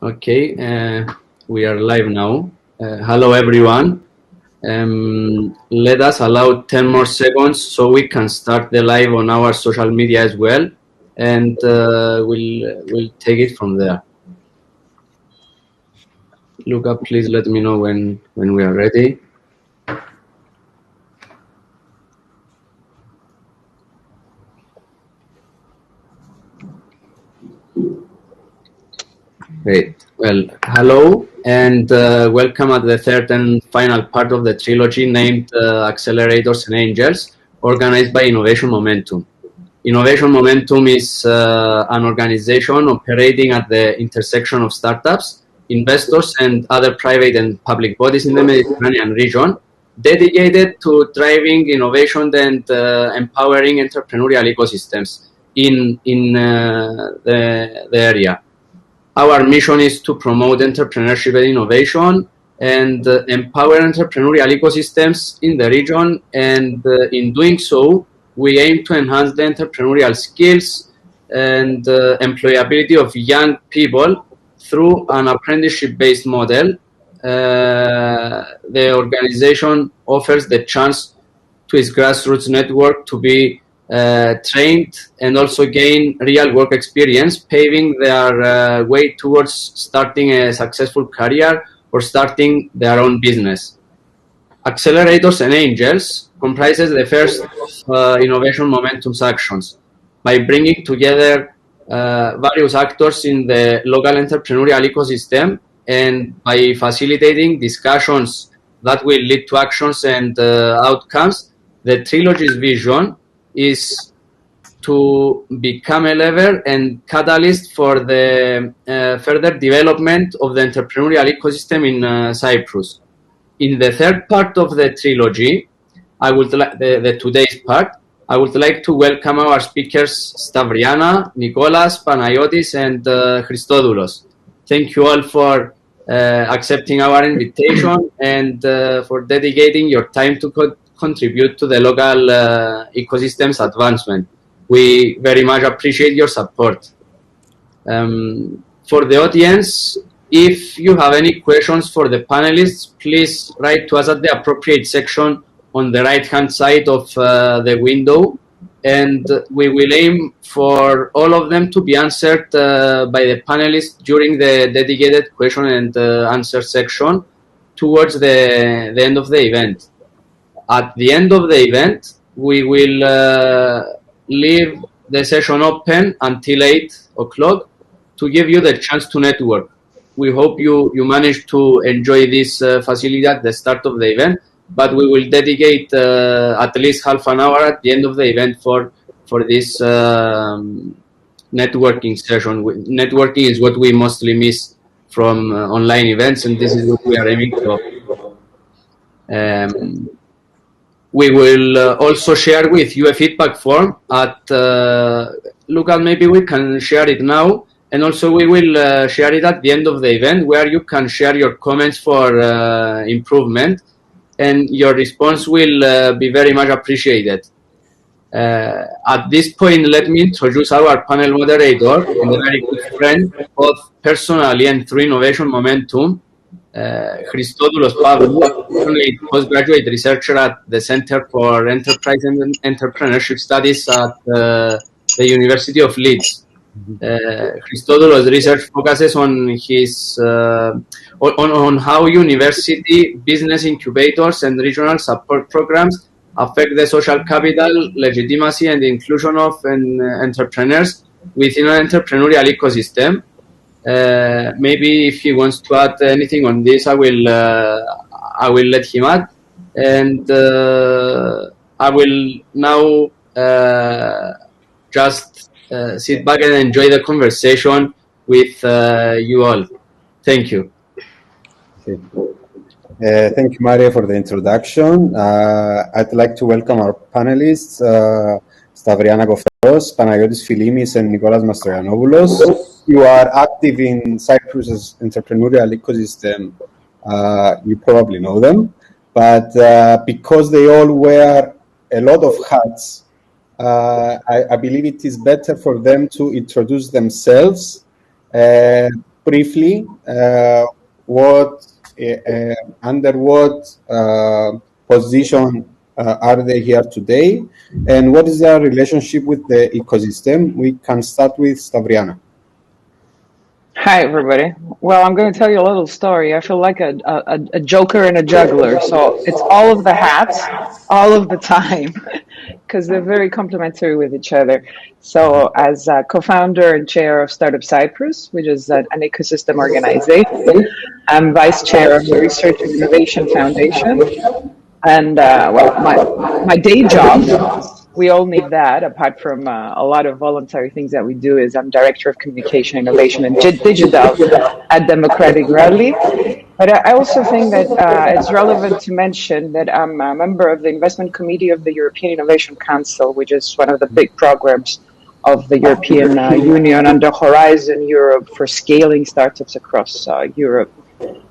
Okay, we are live now. Hello, everyone. Let us allow 10 more seconds so we can start the live on our social media as well, and we'll take it from there. Luca, please let me know when we are ready. Great. Well, hello and welcome at the third and final part of the trilogy named Accelerators and Angels, organized by Innovation Momentum. Innovation Momentum is an organization operating at the intersection of startups, investors, and other private and public bodies in the Mediterranean region, dedicated to driving innovation and empowering entrepreneurial ecosystems in the area. Our mission is to promote entrepreneurship and innovation and empower entrepreneurial ecosystems in the region. And in doing so, we aim to enhance the entrepreneurial skills and employability of young people through an apprenticeship-based model. The organization offers the chance to its grassroots network to be trained and also gain real work experience, paving their way towards starting a successful career or starting their own business. Accelerators and Angels comprises the first Innovation Momentum's actions by bringing together various actors in the local entrepreneurial ecosystem and by facilitating discussions that will lead to actions and outcomes. The trilogy's vision is to become a lever and catalyst for the further development of the entrepreneurial ecosystem in Cyprus. In the third part of the trilogy, I would like the today's part. I would like to welcome our speakers Stavriana, Nicolas, Panagiotis, and Christodoulos. Thank you all for accepting our invitation and for dedicating your time to contribute to the local ecosystem's advancement. We very much appreciate your support. For the audience, if you have any questions for the panelists, please write to us at the appropriate section on the right-hand side of the window, and we will aim for all of them to be answered by the panelists during the dedicated question and answer section towards the end of the event. At the end of the event, we will leave the session open until 8 o'clock to give you the chance to network. We hope you manage to enjoy this facility at the start of the event, but we will dedicate at least half an hour at the end of the event for this networking session. Networking is what we mostly miss from online events, and this is what we are aiming for. We will also share with you a feedback form at Luca, maybe we can share it now, and also we will share it at the end of the event where you can share your comments for improvement, and your response will be very much appreciated. At this point, let me introduce our panel moderator and a very good friend, both personally and through Innovation Momentum, Christodoulos Pavlou, postgraduate researcher at the Center for Enterprise and Entrepreneurship Studies at the University of Leeds. Christodoulos' research focuses on his on how university, business incubators, and regional support programs affect the social capital, legitimacy, and inclusion of entrepreneurs within an entrepreneurial ecosystem. Maybe if he wants to add anything on this, I will let him add, and I will now just sit back and enjoy the conversation with you all. Thank you. Thank you, Mario, for the introduction. I'd like to welcome our panelists, Stavriana, Kofteros, Panagiotis, Philimis, and Nicolas Mastroianopoulos. You are active in Cyprus's entrepreneurial ecosystem. You probably know them, but because they all wear a lot of hats, I believe it is better for them to introduce themselves briefly what under what position are they here today, and what is their relationship with the ecosystem? We can start with Stavriana. Hi, everybody. Well, I'm going to tell you a little story. I feel like a joker and a juggler. So it's all of the hats, all of the time, because they're very complementary with each other. So as co-founder and chair of Startup Cyprus, which is an ecosystem organization, I'm vice chair of the Research and Innovation Foundation. And my day job, we all need that, apart from a lot of voluntary things that we do, is I'm Director of Communication, Innovation, and Digital at Democratic Rally. But I also think that it's relevant to mention that I'm a member of the Investment Committee of the European Innovation Council, which is one of the big programs of the European Union under Horizon Europe for scaling startups across Europe,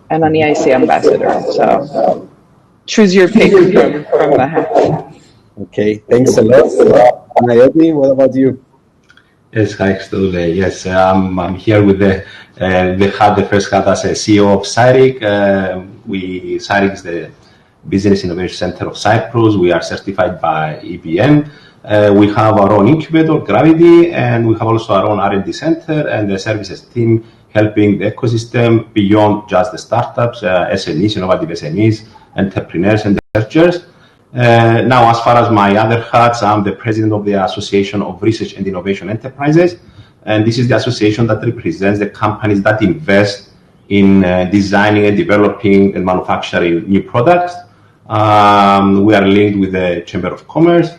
and an EIC ambassador. So choose your pick from the hat. Okay, thanks a lot. Panagiotis, what about you? Yes, hi, Stule. Yes, I'm here with the first hat as a CEO of CyRIC. CyRIC is the Business Innovation Center of Cyprus. We are certified by EBM. We have our own incubator, Gravity, and we have also our own R&D center and the services team helping the ecosystem beyond just the startups, SMEs, innovative SMEs, entrepreneurs and researchers. Now, as far as my other hats, I'm the president of the Association of Research and Innovation Enterprises, and this is the association that represents the companies that invest in designing and developing and manufacturing new products. We are linked with the Chamber of Commerce.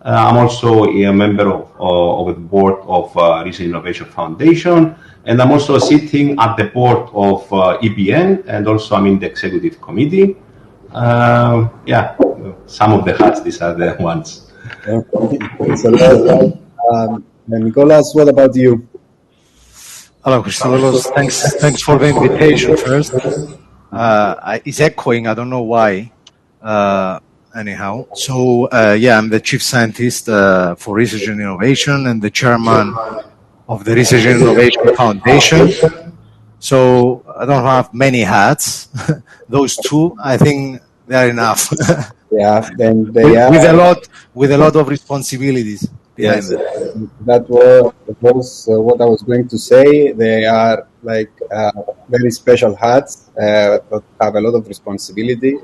I'm also a member of the board of Research and Innovation Foundation, and I'm also sitting at the board of EBN, and also I'm in the executive committee. Yeah, some of the hats, these are the ones. Nicolas, what about you? Hello, Christopoulos. Thanks for the invitation first. It's echoing, I don't know why. Anyhow, so yeah, I'm the chief scientist for research and innovation and the chairman of the Research and Innovation Foundation. So I don't have many hats. Those two, I think they are enough. Yeah, then they are with a lot of responsibilities. Yes, that was what I was going to say. They are like very special hats that have a lot of responsibility.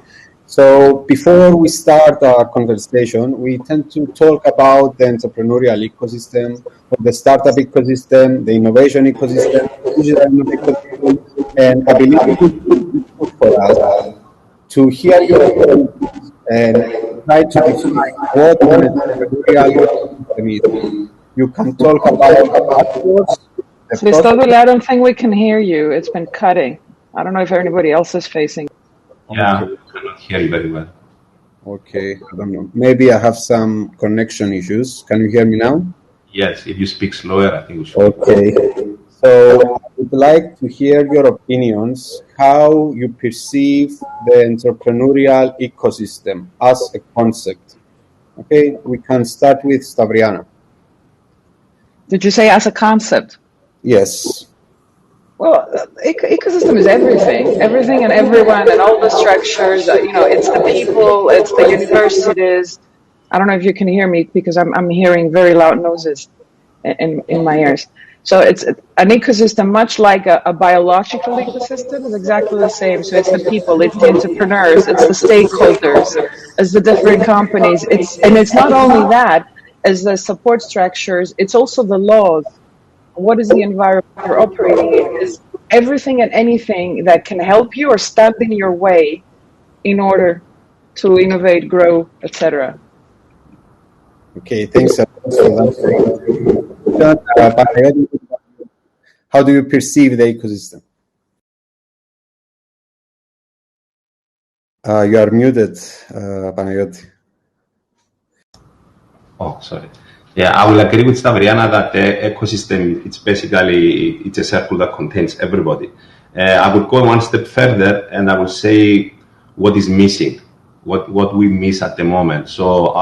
So before we start our conversation, we tend to talk about the entrepreneurial ecosystem, the startup ecosystem, the innovation ecosystem, the digital ecosystem, and I believe it would be good for us to hear your opinions and try to define what an entrepreneurial ecosystem is. You can talk about afterwards. Christopoulos, I don't think we can hear you. It's been cutting. I don't know if anybody else is facing. Yeah, I cannot hear you very well. Okay, I don't know. Maybe I have some connection issues. Can you hear me now? Yes, if you speak slower, I think we should. Okay. So I would like to hear your opinions, how you perceive the entrepreneurial ecosystem as a concept. Okay, we can start with Stavriana. Did you say as a concept? Yes. Well, ecosystem is everything and everyone and all the structures. It's the people, it's the universities. I don't know if you can hear me because I'm hearing very loud noises in my ears. So it's an ecosystem, much like a biological ecosystem, is exactly the same. So it's the people, it's the entrepreneurs, it's the stakeholders, it's the different companies. It's not only that, as the support structures, it's also the laws. What is the environment you're operating in? Is everything and anything that can help you or stand in your way in order to innovate, grow, etc. Okay, thanks for that. How do you perceive the ecosystem? You are muted, Panagiotis. Oh, sorry. Yeah, I will agree with Stavriana that the ecosystem, it's a circle that contains everybody. I would go one step further and I would say what is missing, what we miss at the moment. So,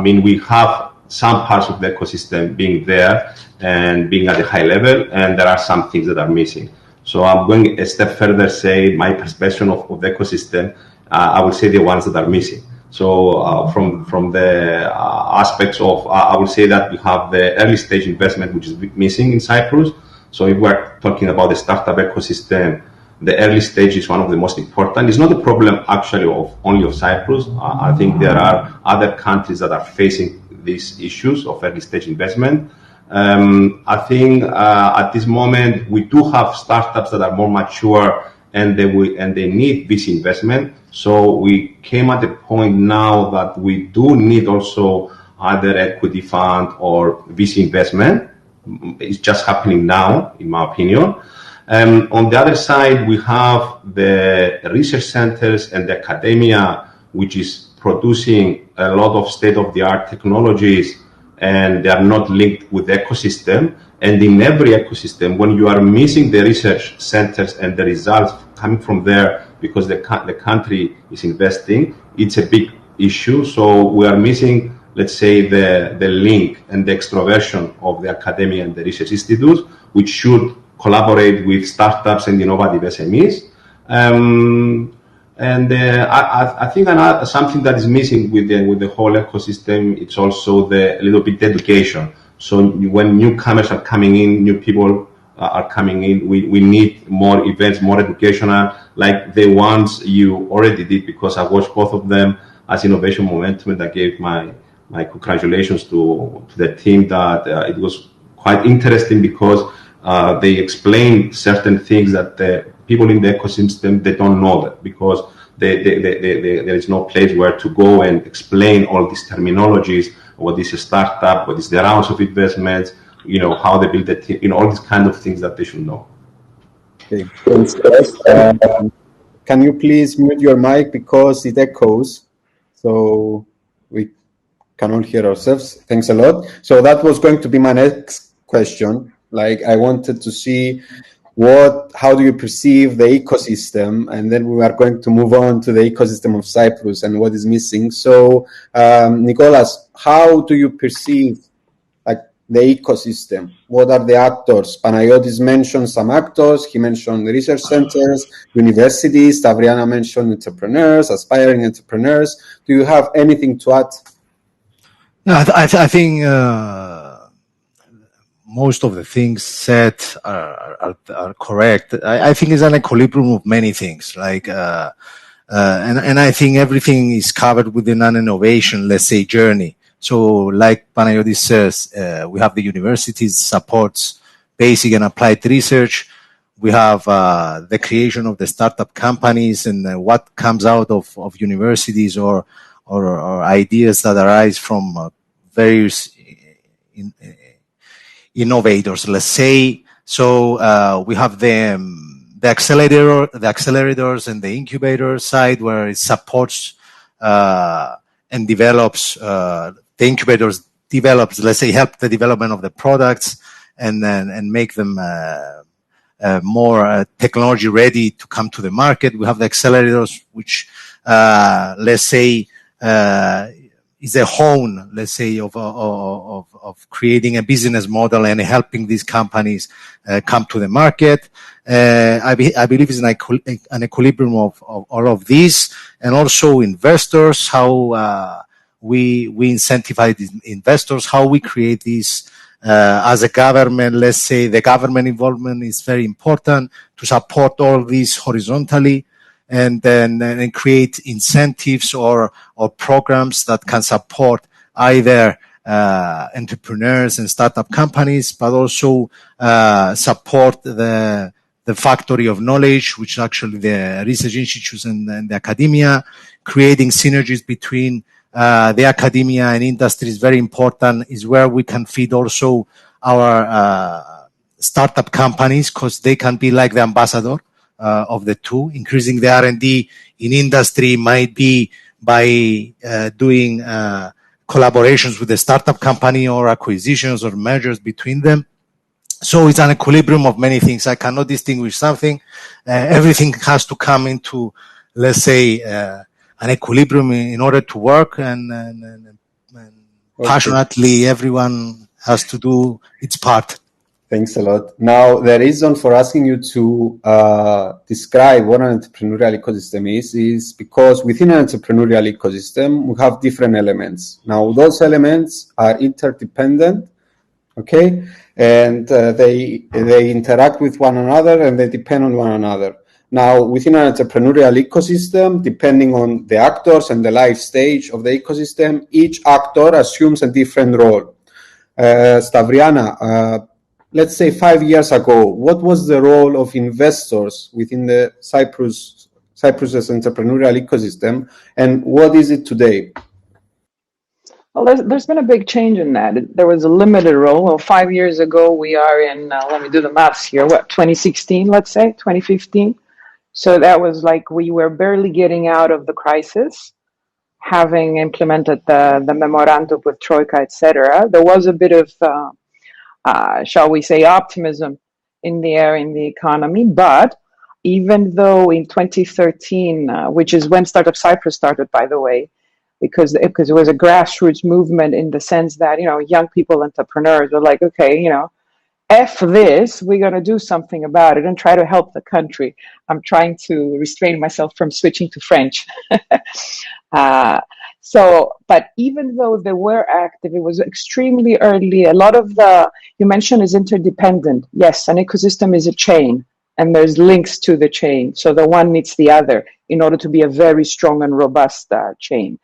we have some parts of the ecosystem being there and being at a high level, and there are some things that are missing. So I'm going a step further, say my perception of the ecosystem, I would say the ones that are missing. So from the aspects of, I would say that we have the early stage investment, which is missing in Cyprus. So if we're talking about the startup ecosystem, the early stage is one of the most important. It's not a problem actually only of Cyprus. I think there are other countries that are facing these issues of early stage investment. I think at this moment we do have startups that are more mature and they need this investment. So we came at the point now that we do need also either equity fund or VC investment. It's just happening now, in my opinion. On the other side, we have the research centers and the academia, which is producing a lot of state-of-the-art technologies, and they are not linked with the ecosystem. And in every ecosystem, when you are missing the research centers and the results coming from there because the country is investing, it's a big issue. So we are missing, let's say, the link and the extroversion of the academia and the research institutes, which should collaborate with startups and innovative SMEs. I think something that is missing with the whole ecosystem, it's also a little bit education. So when newcomers are coming in, new people are coming in, we need more events, more educational, like the ones you already did, because I watched both of them as Innovation Momentum, and I gave my congratulations to the team that it was quite interesting because they explain certain things that the people in the ecosystem, they don't know that, because there is no place where to go and explain all these terminologies, what is a startup, what is the rounds of investments, how they build a team, all these kind of things that they should know. Okay, thanks. Can you please mute your mic because it echoes, so we cannot hear ourselves? Thanks a lot. So that was going to be my next question. Like, I wanted to see how do you perceive the ecosystem, and then we are going to move on to the ecosystem of Cyprus and what is missing. So, Nicholas, how do you perceive the ecosystem? What are the actors? Panagiotis mentioned some actors. He mentioned research centers, universities. Stavriana mentioned entrepreneurs, aspiring entrepreneurs. Do you have anything to add? No, I think most of the things said are correct. I think it's an equilibrium of many things, and I think everything is covered within an innovation, let's say, journey. So, like Panagiotis says, we have the universities supports basic and applied research. We have the creation of the startup companies and what comes out of universities or ideas that arise from various innovators, let's say. So we have the accelerators and the incubator side, where it supports and develops. The incubators develops, let's say, help the development of the products and make them more technology ready to come to the market. We have the accelerators, which let's say is a hone, let's say, of creating a business model and helping these companies come to the market. I believe it's an equilibrium of all of these, and also investors, how we incentivize investors, how we create these as a government. Let's say the government involvement is very important to support all these horizontally, and then create incentives or programs that can support either entrepreneurs and startup companies, but also support the factory of knowledge, which is actually the research institutes and the academia. Creating synergies between the academia and industry is very important, is where we can feed also our startup companies, because they can be like the ambassador of the two. Increasing the R&D in industry might be by doing collaborations with the startup company or acquisitions or mergers between them. So it's an equilibrium of many things. I cannot distinguish something. Everything has to come into, let's say, an equilibrium in order to work, and passionately everyone has to do its part. Thanks a lot. Now, the reason for asking you to describe what an entrepreneurial ecosystem is because within an entrepreneurial ecosystem, we have different elements. Now, those elements are interdependent, okay? And they interact with one another and they depend on one another. Now, within an entrepreneurial ecosystem, depending on the actors and the life stage of the ecosystem, each actor assumes a different role. Stavriana, let's say 5 years ago, what was the role of investors within the Cyprus's entrepreneurial ecosystem, and what is it today? Well, there's been a big change in that. There was a limited role. Well, 5 years ago, we are in, let me do the maths here, 2016, let's say, 2015. So that was like we were barely getting out of the crisis, having implemented the memorandum with Troika, etc. There was a bit of shall we say, optimism in the air in the economy. But even though in 2013, which is when Startup Cyprus started, by the way, because it was a grassroots movement in the sense that, young people, entrepreneurs were like, okay, F this, we're going to do something about it and try to help the country. I'm trying to restrain myself from switching to French. But even though they were active, it was extremely early. A lot of you mentioned is interdependent. Yes, an ecosystem is a chain and there's links to the chain. So the one needs the other in order to be a very strong and robust chain.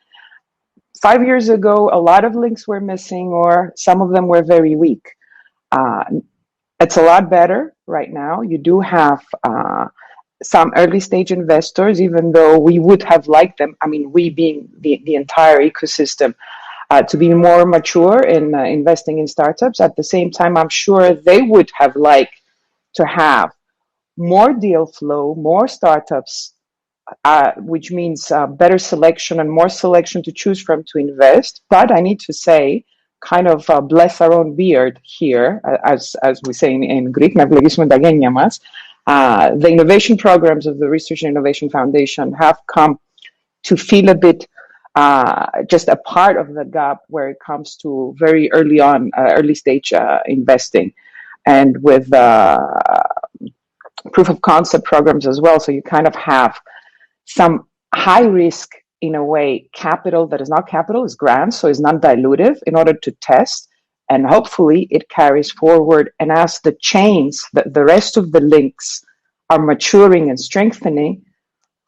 5 years ago, a lot of links were missing or some of them were very weak. It's a lot better right now. You do have some early stage investors, even though we would have liked them, we being the entire ecosystem, to be more mature in investing in startups. At the same time, I'm sure they would have liked to have more deal flow, more startups, which means better selection and more selection to choose from to invest. But I need to say, kind of bless our own beard here, as we say in Greek, the innovation programs of the Research and Innovation Foundation have come to feel a bit just a part of the gap where it comes to very early stage investing, and with proof of concept programs as well. So you kind of have some high risk, in a way, capital that is not capital, is grants, so it's non-dilutive in order to test, and hopefully it carries forward. And as the chains, the rest of the links are maturing and strengthening,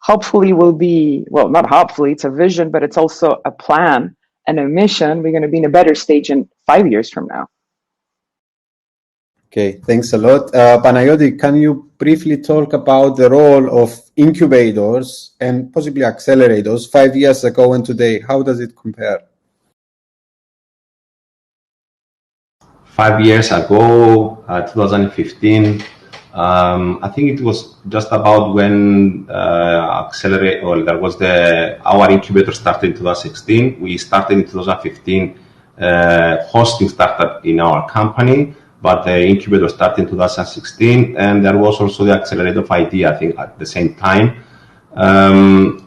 hopefully will be, well, not hopefully, it's a vision, but it's also a plan and a mission. We're going to be in a better stage in 5 years from now. Okay, thanks a lot. Panagiotis, can you briefly talk about the role of incubators and possibly accelerators 5 years ago and today? How does it compare? 5 years ago, 2015, I think it was just about when there was our incubator started in 2016. We started in 2015 hosting startup in our company, but the incubator started in 2016, and there was also the accelerator of idea, I think, at the same time.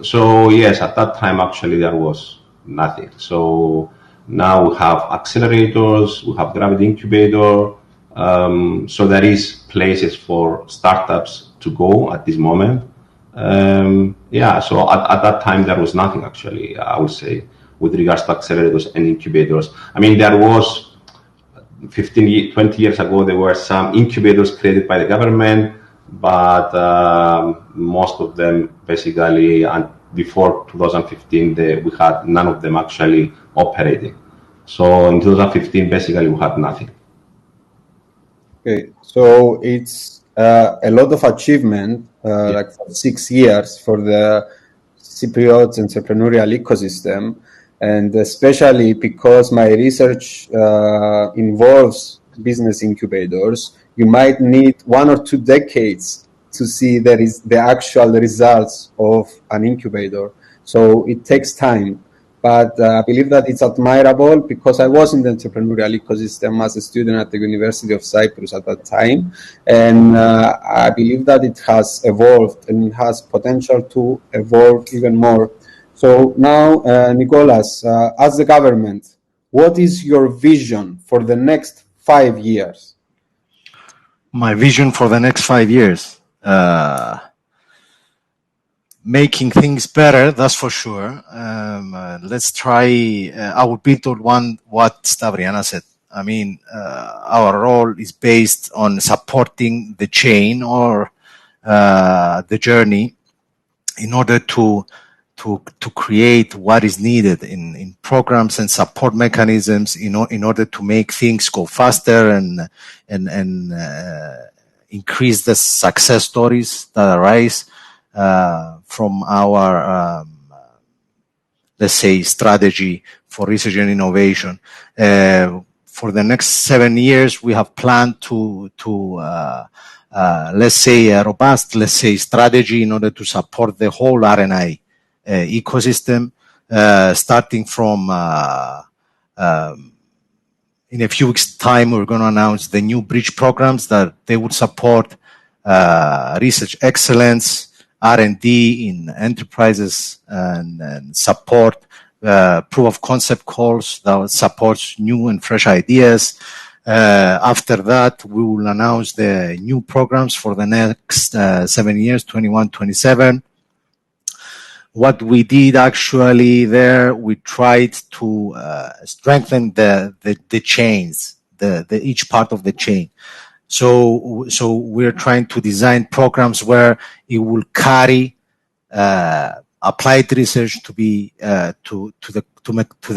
So yes, at that time, actually, there was nothing. So now we have accelerators, we have gravity incubator. So there is places for startups to go at this moment. So at that time, there was nothing, actually, I would say, with regards to accelerators and incubators. There was 20 years ago, there were some incubators created by the government, but most of them basically, and before 2015, we had none of them actually operating. So in 2015, basically, we had nothing. Okay, so it's a lot of achievement, like 6 years for the Cypriot entrepreneurial ecosystem. And especially because my research involves business incubators, you might need 1 or 2 decades to see the actual results of an incubator. So it takes time. But I believe that it's admirable because I was in the entrepreneurial ecosystem as a student at the University of Cyprus at that time. And I believe that it has evolved and it has potential to evolve even more. So now, Nicholas, as the government, what is your vision for the next 5 years? My vision for the next 5 years. Making things better, that's for sure. Let's try, I will build on what Stavriana said. I mean, our role is based on supporting the chain or the journey in order to create what is needed in programs and support mechanisms in order to make things go faster and increase the success stories that arise from our let's say strategy for research and innovation. For the next 7 years, we have planned to let's say a robust, let's say, strategy in order to support the whole RNA ecosystem, starting from in a few weeks' time, we're going to announce the new bridge programs that they would support research excellence, R&D in enterprises, and support proof of concept calls that supports new and fresh ideas. After that, we will announce the new programs for the next 7 years, 21, 27. What we did actually there, we tried to strengthen the chains, each part of the chain. So we're trying to design programs where it will carry applied research to be to the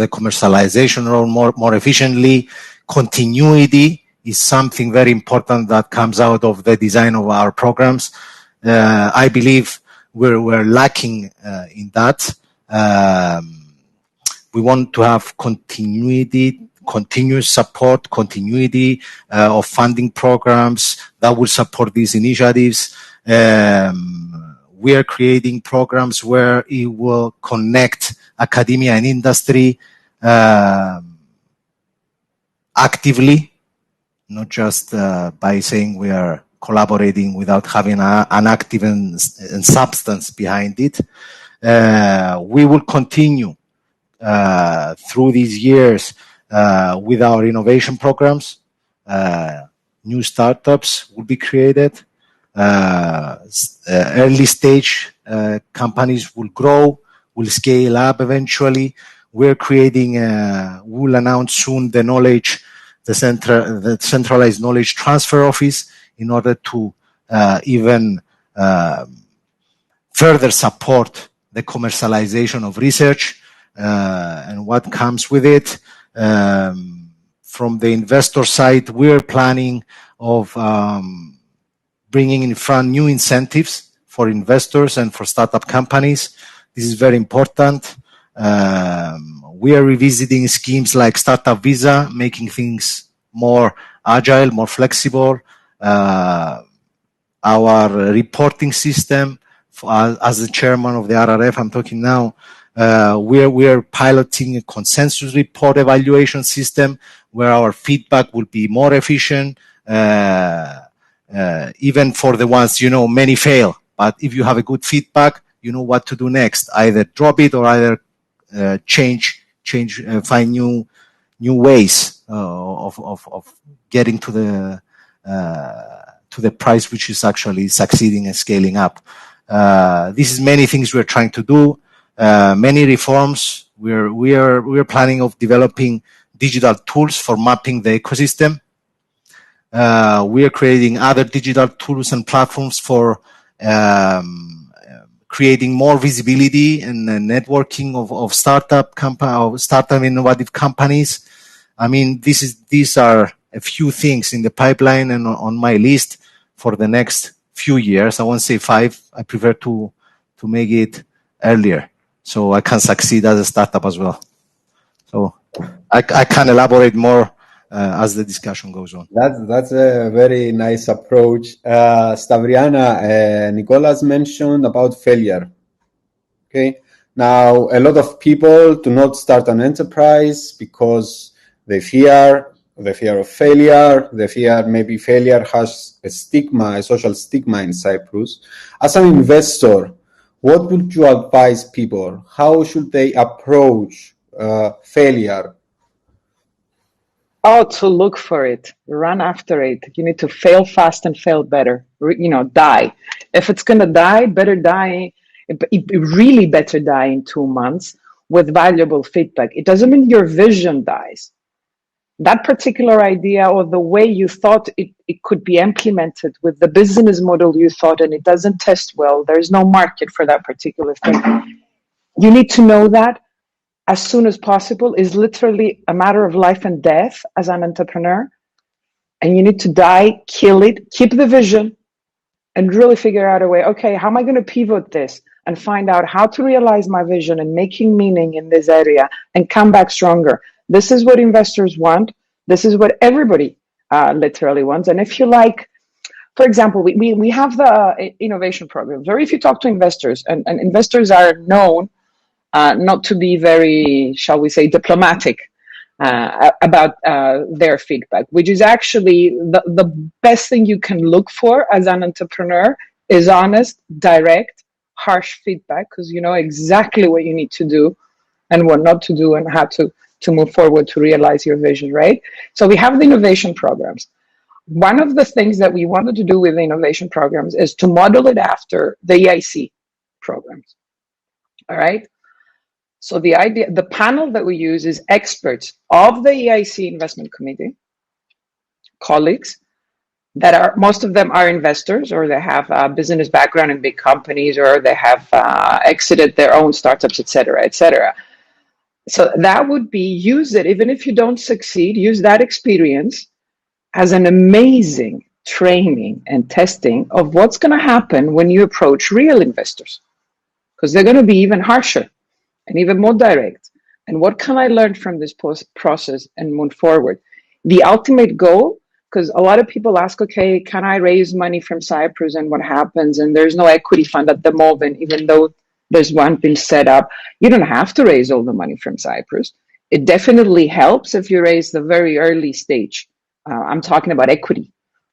commercialization role more efficiently. Continuity is something very important that comes out of the design of our programs. I believe we're lacking in that. We want to have continuity, continuous support, continuity of funding programs that will support these initiatives. We are creating programs where it will connect academia and industry actively, not just by saying we are collaborating without having an active and substance behind it. We will continue through these years with our innovation programs. New startups will be created. Early stage companies will grow, will scale up eventually. We're creating, we'll announce soon the centralized knowledge transfer office in order to even further support the commercialization of research and what comes with it. From the investor side, we're planning of bringing in front new incentives for investors and for startup companies. This is very important. We are revisiting schemes like Startup Visa, making things more agile, more flexible. Our reporting system, as the chairman of the RRF, I'm talking now, we are piloting a consensus report evaluation system where our feedback will be more efficient, even for the ones, many fail. But if you have a good feedback, you know what to do next. Either drop it or either find new ways of getting to the price which is actually succeeding and scaling up. This is many things we're trying to do. Many reforms. We are planning of developing digital tools for mapping the ecosystem. We are creating other digital tools and platforms for creating more visibility and networking of startup innovative companies. I mean, these are a few things in the pipeline and on my list for the next few years. I won't say 5. I prefer to make it earlier so I can succeed as a startup as well. So I can elaborate more as the discussion goes on. That's a very nice approach. Stavriana, Nicolas mentioned about failure. Okay. Now, a lot of people do not start an enterprise because they fear of failure. They fear maybe failure has a stigma, a social stigma in Cyprus. As an investor, what would you advise people? How should they approach failure? Oh, to look for it, run after it. You need to fail fast and fail better. Die. If it's gonna die, better die. It really better die in 2 months with valuable feedback. It doesn't mean your vision dies. That particular idea or the way you thought it could be implemented with the business model you thought, and it doesn't test well, there's no market for that particular thing. You need to know that as soon as possible is literally a matter of life and death as an entrepreneur. And you need to die, kill it, keep the vision, and really figure out a way, okay, how am I going to pivot this and find out how to realize my vision and making meaning in this area and come back stronger. This is what investors want. This is what everybody literally wants. And if you like, for example, we have the innovation programs, or if you talk to investors, and investors are known not to be very, shall we say, diplomatic about their feedback, which is actually the best thing you can look for as an entrepreneur is honest, direct, harsh feedback, because you know exactly what you need to do and what not to do and how to move forward to realize your vision, right? So we have the innovation programs. One of the things that we wanted to do with the innovation programs is to model it after the EIC programs, all right? So the panel that we use is experts of the EIC investment committee, colleagues that are, most of them are investors, or they have a business background in big companies, or they have exited their own startups, et cetera, et cetera. So that would be, use it, even if you don't succeed, use that experience as an amazing training and testing of what's going to happen when you approach real investors, because they're going to be even harsher and even more direct. And what can I learn from this process and move forward? The ultimate goal, because a lot of people ask, okay, can I raise money from Cyprus and what happens? And there's no equity fund at the moment, even though there's one been set up. You don't have to raise all the money from Cyprus. It definitely helps if you raise the very early stage. I'm talking about equity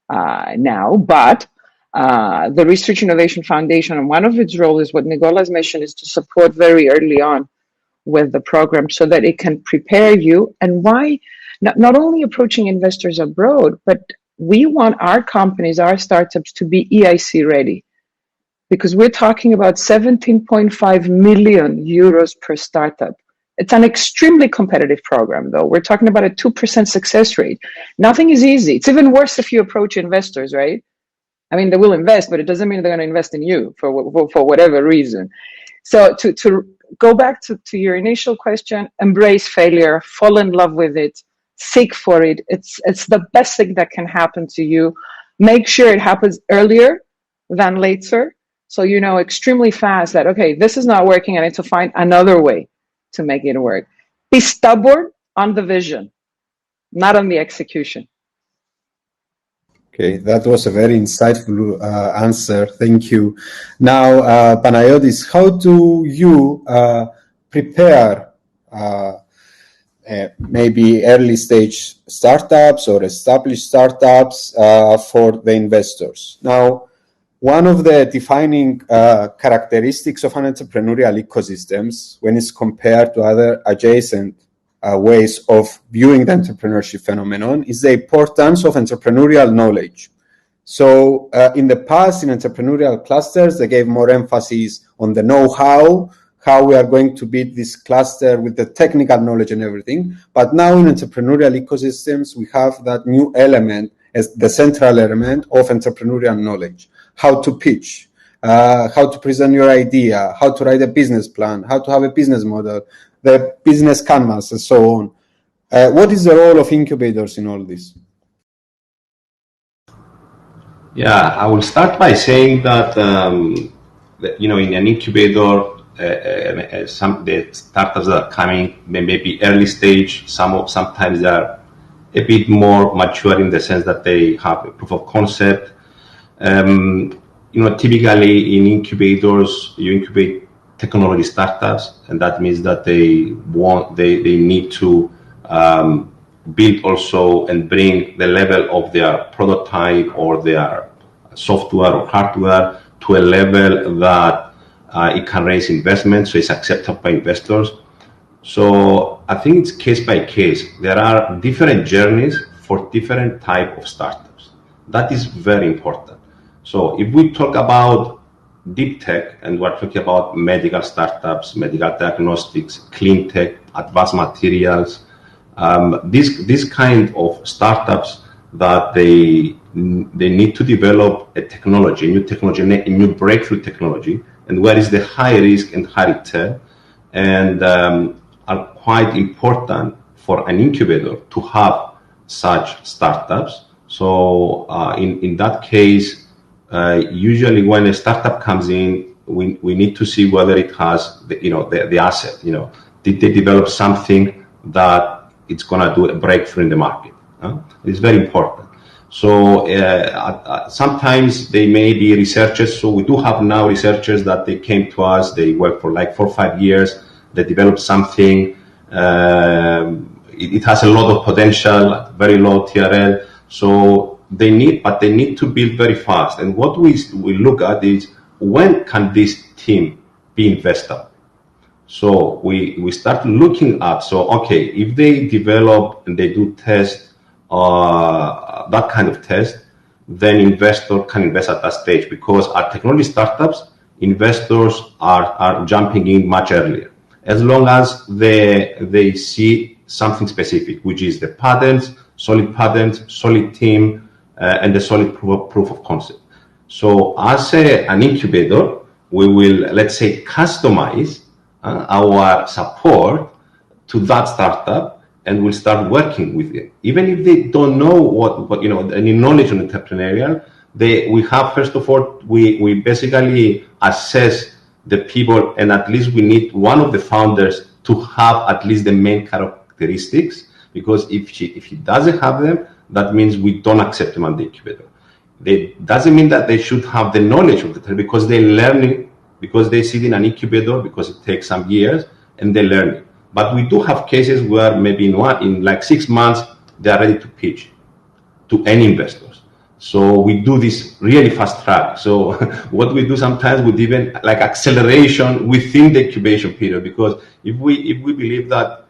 now, but the Research Innovation Foundation, and one of its roles is what Nicolas mentioned, is to support very early on with the program so that it can prepare you. And why not only approaching investors abroad, but we want our companies, our startups to be EIC ready, because we're talking about 17.5 million euros per startup. It's an extremely competitive program, though. We're talking about a 2% success rate. Nothing is easy. It's even worse if you approach investors, right? I mean, they will invest, but it doesn't mean they're going to invest in you for whatever reason. So to go back to your initial question, embrace failure, fall in love with it, seek for it. It's the best thing that can happen to you. Make sure it happens earlier than later, so you know extremely fast that, okay, this is not working, I need to find another way to make it work. Be stubborn on the vision, not on the execution. Okay, that was a very insightful answer. Thank you. Now, Panagiotis, how do you prepare maybe early stage startups or established startups for the investors? Now, one of the defining characteristics of an entrepreneurial ecosystems, when it's compared to other adjacent ways of viewing the entrepreneurship phenomenon, is the importance of entrepreneurial knowledge. So in the past, in entrepreneurial clusters, they gave more emphasis on the know-how, how we are going to build this cluster with the technical knowledge and everything. But now in entrepreneurial ecosystems, we have that new element as the central element of entrepreneurial knowledge. How to pitch, how to present your idea, how to write a business plan, how to have a business model, the business canvas, and so on. What is the role of incubators in all this? Yeah, I will start by saying that, in an incubator, some the startups that are coming may be early stage. Sometimes they are a bit more mature in the sense that they have a proof of concept. Typically in incubators, you incubate technology startups, and that means that they need to build also and bring the level of their prototype or their software or hardware to a level that it can raise investment, so it's accepted by investors. So I think it's case by case. There are different journeys for different type of startups. That is very important. So if we talk about deep tech, and we're talking about medical startups, medical diagnostics, clean tech, advanced materials, these kind of startups that they need to develop a technology, a new breakthrough technology, and where is the high risk and high return, and are quite important for an incubator to have such startups. So in that case, usually when a startup comes in, we need to see whether it has the asset. Did they develop something that it's going to do a breakthrough in the market? It's very important. So sometimes they may be researchers. So we do have now researchers that they came to us. They work for like 4 or 5 years. They develop something. It has a lot of potential, very low TRL. So they need to build very fast. And what we look at is, when can this team be investable? So we start looking at, okay, if they develop and they do test, that kind of test, then investor can invest at that stage, because our technology startups, investors are jumping in much earlier, as long as they see something specific, which is the patents, solid team, and the solid proof of concept. So as an incubator, we will, let's say, customize our support to that startup, and we'll start working with it. Even if they don't know what any knowledge on entrepreneurial, we have, first of all, we basically assess the people, and at least we need one of the founders to have at least the main characteristics, because if he doesn't have them, that means we don't accept him on the incubator. It doesn't mean that they should have the knowledge of the, because they learn it, because they sit in an incubator, because it takes some years, and they learn it. But we do have cases where maybe in like 6 months, they are ready to pitch to any investors. So we do this really fast track. So what we do sometimes, we even like acceleration within the incubation period, because if we believe that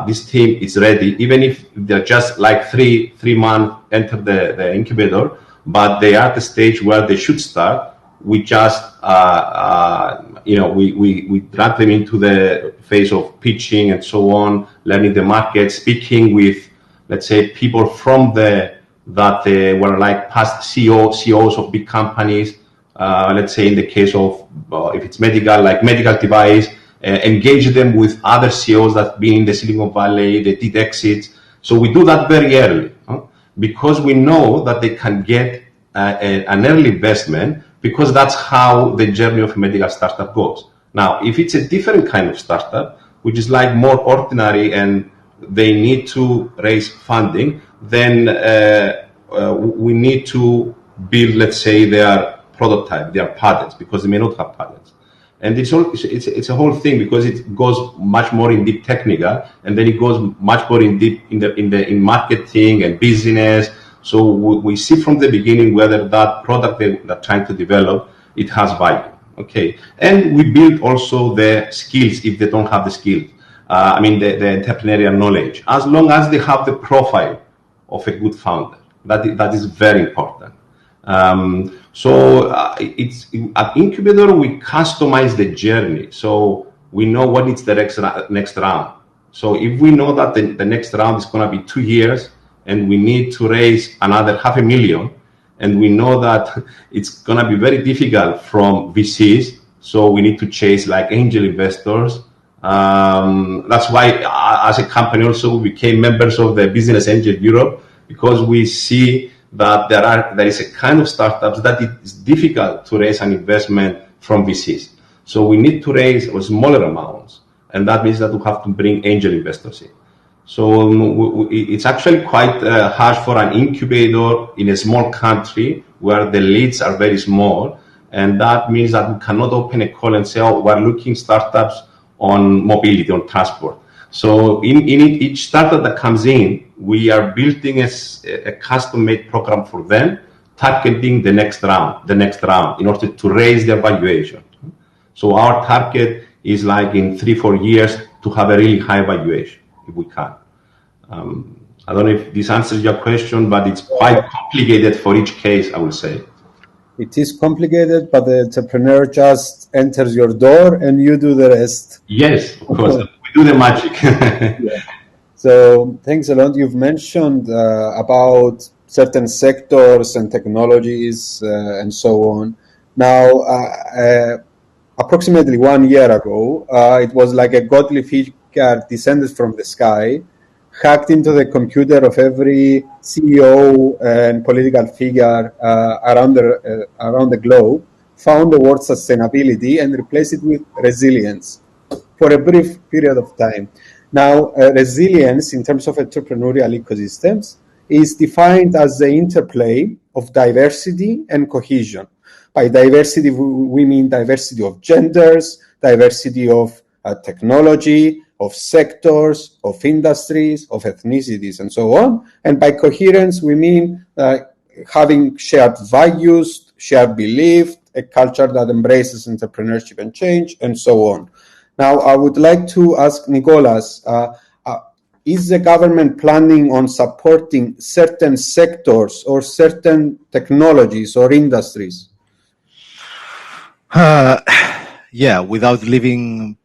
this team is ready, even if they're just like three months enter the incubator, but they are at the stage where they should start, we just we drag them into the phase of pitching and so on, learning the market, speaking with, let's say, people from that they were like past CEOs of big companies. Let's say in the case of if it's medical, like medical device, engage them with other CEOs that been in the Silicon Valley, they did exits. So we do that very early, because we know that they can get an early investment, because that's how the journey of a medical startup goes. Now, if it's a different kind of startup, which is like more ordinary and they need to raise funding, then we need to build, let's say, their prototype, their patents, because they may not have patents. And it's a whole thing, because it goes much more in deep technical, and then it goes much more in deep in marketing and business. So we see from the beginning whether that product they're trying to develop, it has value. Okay, and we build also the skills if they don't have the skills. The entrepreneurial knowledge, as long as they have the profile of a good founder. That is very important. It's at incubator, we customize the journey, so we know what is the next round. So if we know that the next round is going to be 2 years, and we need to raise another $500,000, and we know that it's going to be very difficult from VCs, so we need to chase like angel investors. That's why as a company also we became members of the Business Angel Europe, because we see that there is a kind of startups that it is difficult to raise an investment from VCs. So we need to raise smaller amounts, and that means that we have to bring angel investors in. So it's actually quite harsh for an incubator in a small country where the leads are very small, and that means that we cannot open a call and say, oh, we're looking startups on mobility, on transport. So in each startup that comes in, we are building a custom-made program for them, targeting the next round, in order to raise their valuation. So our target is like in 3-4 years to have a really high valuation if we can. I don't know if this answers your question, but it's quite complicated for each case, I would say. It is complicated, but the entrepreneur just enters your door and you do the rest. Yes, of course. We do the magic. Yeah. So thanks a lot. You've mentioned about certain sectors and technologies and so on. Now, approximately 1 year ago, it was like a godly figure descended from the sky, hacked into the computer of every CEO and political figure around the globe, found the word sustainability and replaced it with resilience for a brief period of time. Now, resilience in terms of entrepreneurial ecosystems is defined as the interplay of diversity and cohesion. By diversity, we mean diversity of genders, diversity of technology, of sectors, of industries, of ethnicities, and so on. And by coherence, we mean having shared values, shared belief, a culture that embraces entrepreneurship and change, and so on. Now, I would like to ask Nicholas, is the government planning on supporting certain sectors or certain technologies or industries? Yeah, without leaving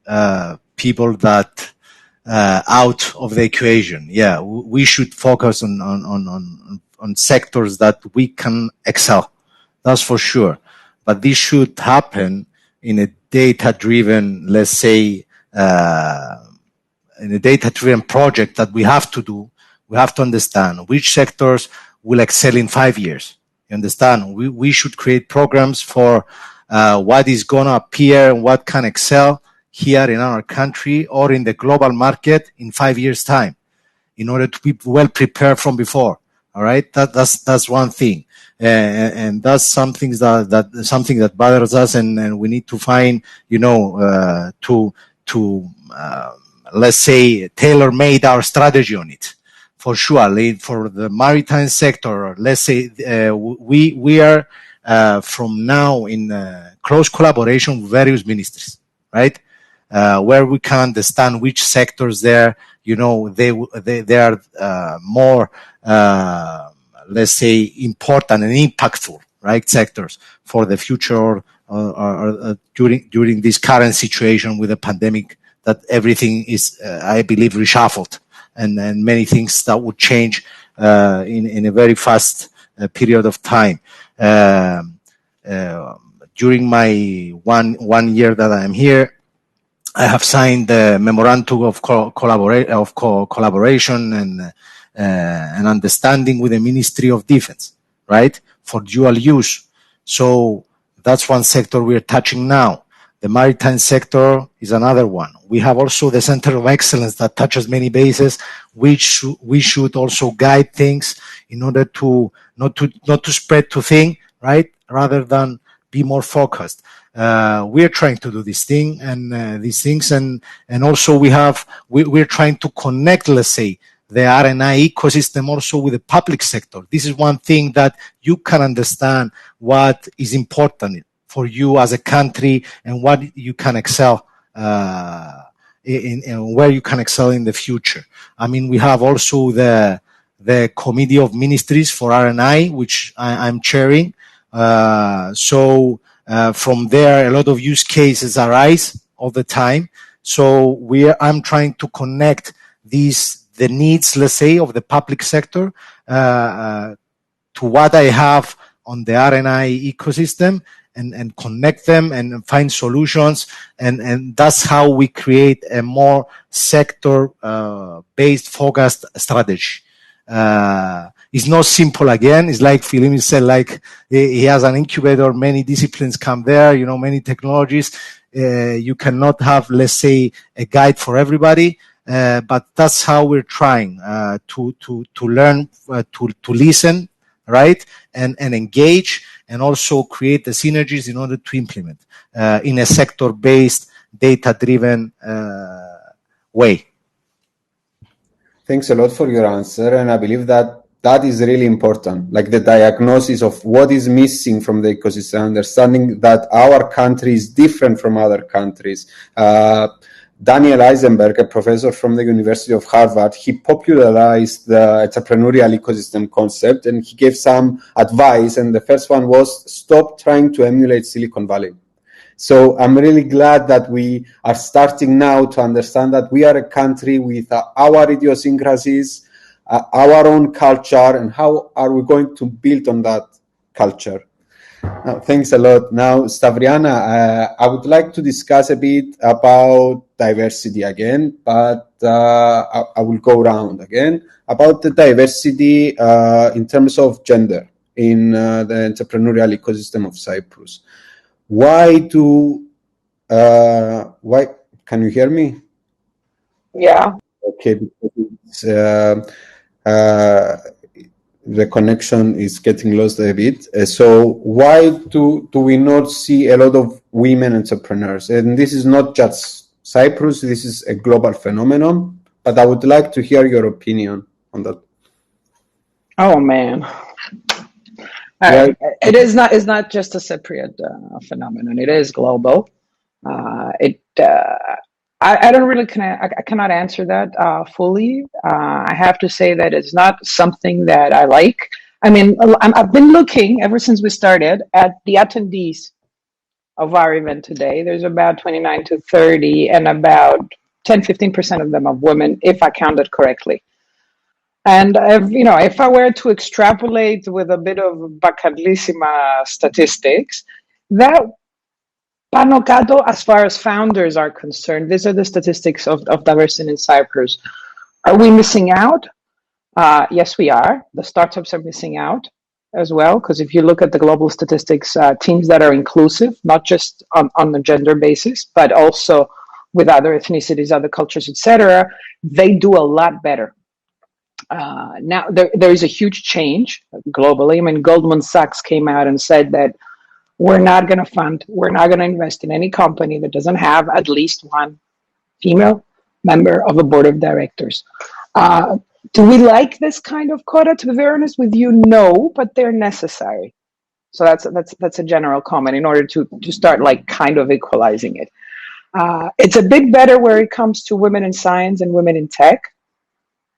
people that out of the equation. Yeah, we should focus on sectors that we can excel. That's for sure. But this should happen in a data-driven, let's say, in a data-driven project that we have to do. We have to understand which sectors will excel in 5 years. You understand? We should create programs for what is going to appear and what can excel here in our country or in the global market in 5 years' time, in order to be well prepared from before. All right, that's one thing, and that's something that bothers us, and we need to find, let's say, tailor-made our strategy on it. For sure, for the maritime sector, let's say we are from now in close collaboration with various ministries, right? Where we can understand which sectors they are more, let's say, important and impactful, right? Sectors for the future or during this current situation with the pandemic, that everything is, I believe, reshuffled and many things that would change in a very fast period of time. During my one year that I am here, I have signed the memorandum of collaboration and understanding with the Ministry of Defense, right, for dual use. So that's one sector we are touching now. The maritime sector is another one. We have also the Center of Excellence that touches many bases, which we should also guide things in order to not to spread too thin, right, rather than be more focused. We are trying to do this thing and these things, and also we're trying to connect, let's say, the R&I ecosystem also with the public sector. This is one thing that you can understand what is important for you as a country and what you can excel in where you can excel in the future. I mean, we have also the Committee of Ministries for R&I, which I'm chairing. So from there, a lot of use cases arise all the time. So I'm trying to connect the needs, let's say, of the public sector to what I have on the R&I ecosystem, and connect them and find solutions. And that's how we create a more sector based focused strategy. It's not simple again. It's like Philimis said, like he has an incubator, many disciplines come there, many technologies. You cannot have, let's say, a guide for everybody. But that's how we're trying to learn, to listen, right, and engage, and also create the synergies in order to implement in a sector-based, data-driven way. Thanks a lot for your answer, and I believe that is really important, like the diagnosis of what is missing from the ecosystem, understanding that our country is different from other countries. Daniel Eisenberg, a professor from the University of Harvard, he popularized the entrepreneurial ecosystem concept, and he gave some advice. And the first one was, stop trying to emulate Silicon Valley. So I'm really glad that we are starting now to understand that we are a country with our idiosyncrasies, our own culture, and how are we going to build on that culture. Thanks a lot. Now, Stavriana, I would like to discuss a bit about diversity again, but I will go around again about the diversity in terms of gender in the entrepreneurial ecosystem of Cyprus. Why can you hear me? Yeah. Okay, because the connection is getting lost a bit. So why do we not see a lot of women entrepreneurs? And this is not just Cyprus, this is a global phenomenon, but I would like to hear your opinion on that. Oh, man. It's not just a Cypriot phenomenon. It is global. I don't really I cannot answer that fully. I have to say that it's not something that I like. I mean, I've been looking ever since we started at the attendees of our event today. There's about 29 to 30, and about 10-15% of them are women, if I counted correctly. And if I were to extrapolate with a bit of bacalissima statistics, that Pano Kato, as far as founders are concerned, these are the statistics of diversity in Cyprus. Are we missing out? Yes, we are. The startups are missing out as well, because if you look at the global statistics, teams that are inclusive, not just on the gender basis, but also with other ethnicities, other cultures, etc., they do a lot better. Now, there is a huge change globally. I mean, Goldman Sachs came out and said that we're not going to invest in any company that doesn't have at least one female member of a board of directors. Do we like this kind of quota? To be very honest with you, no, but they're necessary. So that's a general comment in order to start like kind of equalizing it. It's a bit better where it comes to women in science and women in tech.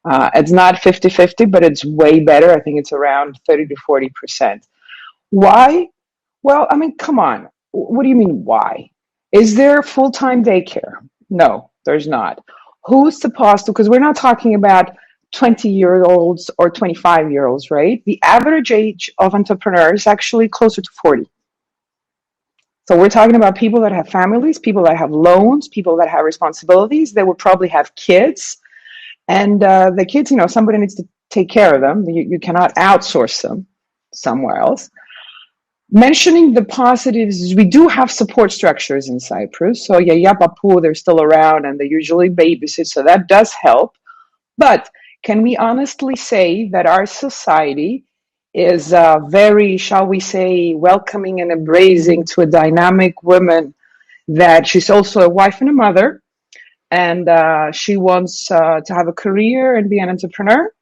It's not 50-50, but it's way better. I think it's around 30 to 40%. Why? Well, I mean, come on. What do you mean, why? Is there full-time daycare? No, there's not. Who's supposed to? Because we're not talking about 20-year-olds or 25-year-olds, right? The average age of entrepreneurs is actually closer to 40. So we're talking about people that have families, people that have loans, people that have responsibilities. They will probably have kids. And the kids, somebody needs to take care of them. You cannot outsource them somewhere else. Mentioning the positives, we do have support structures in Cyprus. So Yaya Papu, they're still around and they usually babysit, so that does help. But can we honestly say that our society is very, shall we say, welcoming and embracing to a dynamic woman, that she's also a wife and a mother, and she wants to have a career and be an entrepreneur?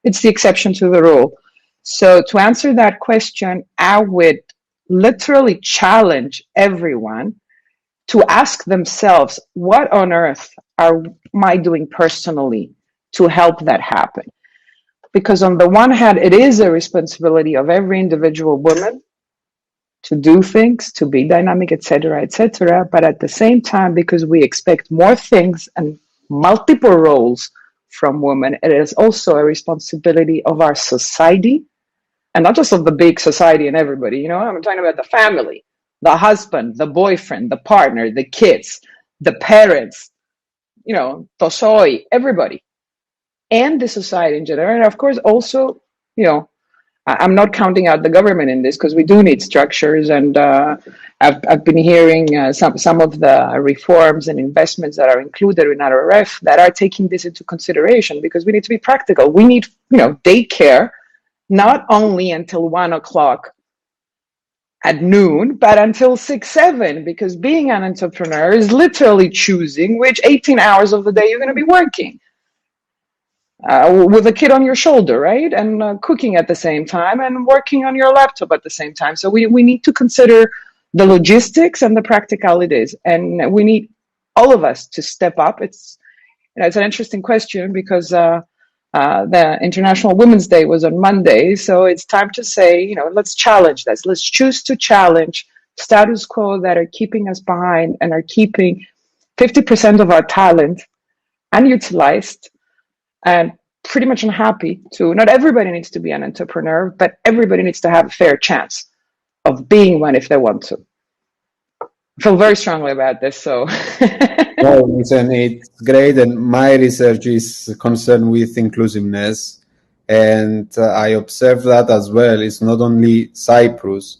It's the exception to the rule. So to answer that question, I would literally challenge everyone to ask themselves, what on earth am I doing personally to help that happen? Because on the one hand, it is a responsibility of every individual woman to do things, to be dynamic, etc., etc. But at the same time, because we expect more things and multiple roles from women, it is also a responsibility of our society, and not just of the big society and everybody. I'm talking about the family, the husband, the boyfriend, the partner, the kids, the parents, Tosoi, everybody, and the society in general. And of course, also, I'm not counting out the government in this, because we do need structures. And I've been hearing some of the reforms and investments that are included in RRF that are taking this into consideration, because we need to be practical. We need, daycare, not only until 1 o'clock at noon, but until 6, 7, because being an entrepreneur is literally choosing which 18 hours of the day you're going to be working. With a kid on your shoulder, right? And cooking at the same time and working on your laptop at the same time. So we need to consider the logistics and the practicalities. And we need all of us to step up. It's an interesting question because the International Women's Day was on Monday, so it's time to say, let's challenge this. Let's choose to challenge status quo that are keeping us behind and are keeping 50% of our talent unutilized and pretty much unhappy to. Not everybody needs to be an entrepreneur, but everybody needs to have a fair chance of being one if they want to. I feel very strongly about this, so. No, listen, it's great, and my research is concerned with inclusiveness, and I observe that as well. It's not only Cyprus.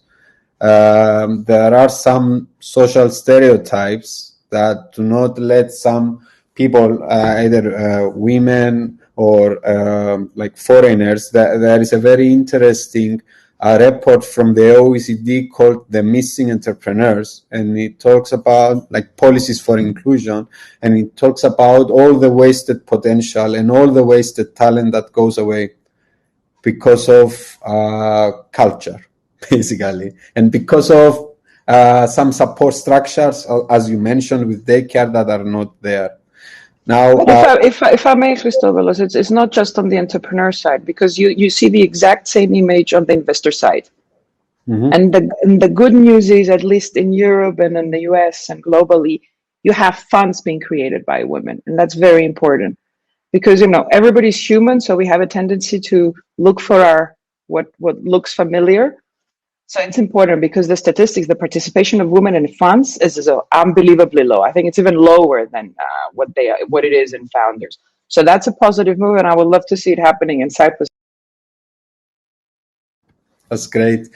There are some social stereotypes that do not let some people, either women or like foreigners. There is a very interesting report from the OECD called The Missing Entrepreneurs, and it talks about like policies for inclusion, and it talks about all the wasted potential and all the wasted talent that goes away because of culture, basically, and because of some support structures, as you mentioned, with daycare that are not there. Now, if I may, Christopoulos, it's not just on the entrepreneur side, because you see the exact same image on the investor side. Mm-hmm. And the good news is, at least in Europe and in the US and globally, you have funds being created by women. And that's very important because, everybody's human. So we have a tendency to look for what looks familiar. So it's important because the statistics, the participation of women in funds is unbelievably low. I think it's even lower than what it is in founders. So that's a positive move, and I would love to see it happening in Cyprus. That's great.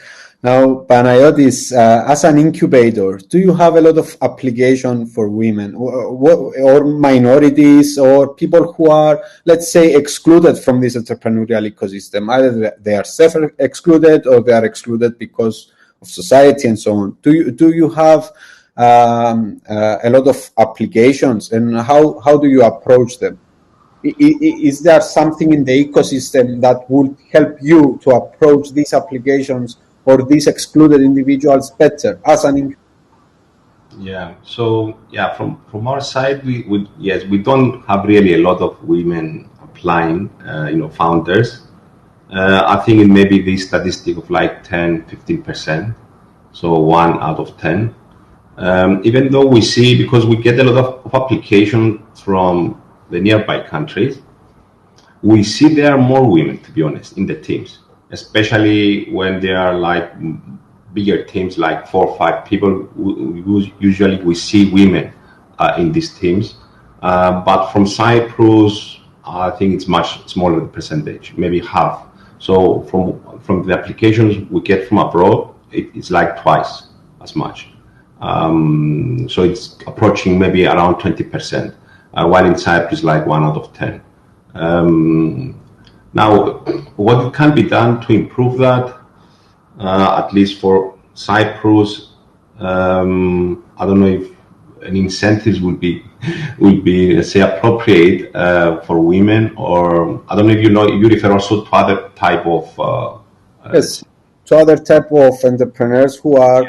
Now, Panagiotis, as an incubator, do you have a lot of application for women or minorities or people who are, let's say, excluded from this entrepreneurial ecosystem? Either they are self-excluded or they are excluded because of society and so on. Do you have a lot of applications, and how do you approach them? Is there something in the ecosystem that would help you to approach these applications or these excluded individuals better as an? Yeah. So from our side, we don't have really a lot of women applying, founders. I think it may be the statistic of like 10-15%, so 1 out of 10. Even though we see, because we get a lot of application from the nearby countries, we see there are more women, to be honest, in the teams, especially when there are like bigger teams, like 4 or 5 people. Usually we see women in these teams, but from Cyprus, I think it's much smaller percentage, maybe half. So from the applications we get from abroad, it's like twice as much. So it's approaching maybe around 20%. While in Cyprus, like 1 out of 10. Now, what can be done to improve that, at least for Cyprus, I don't know if an incentives would be let's say appropriate for women, or I don't know if you refer also to other type of yes, to other type of entrepreneurs who are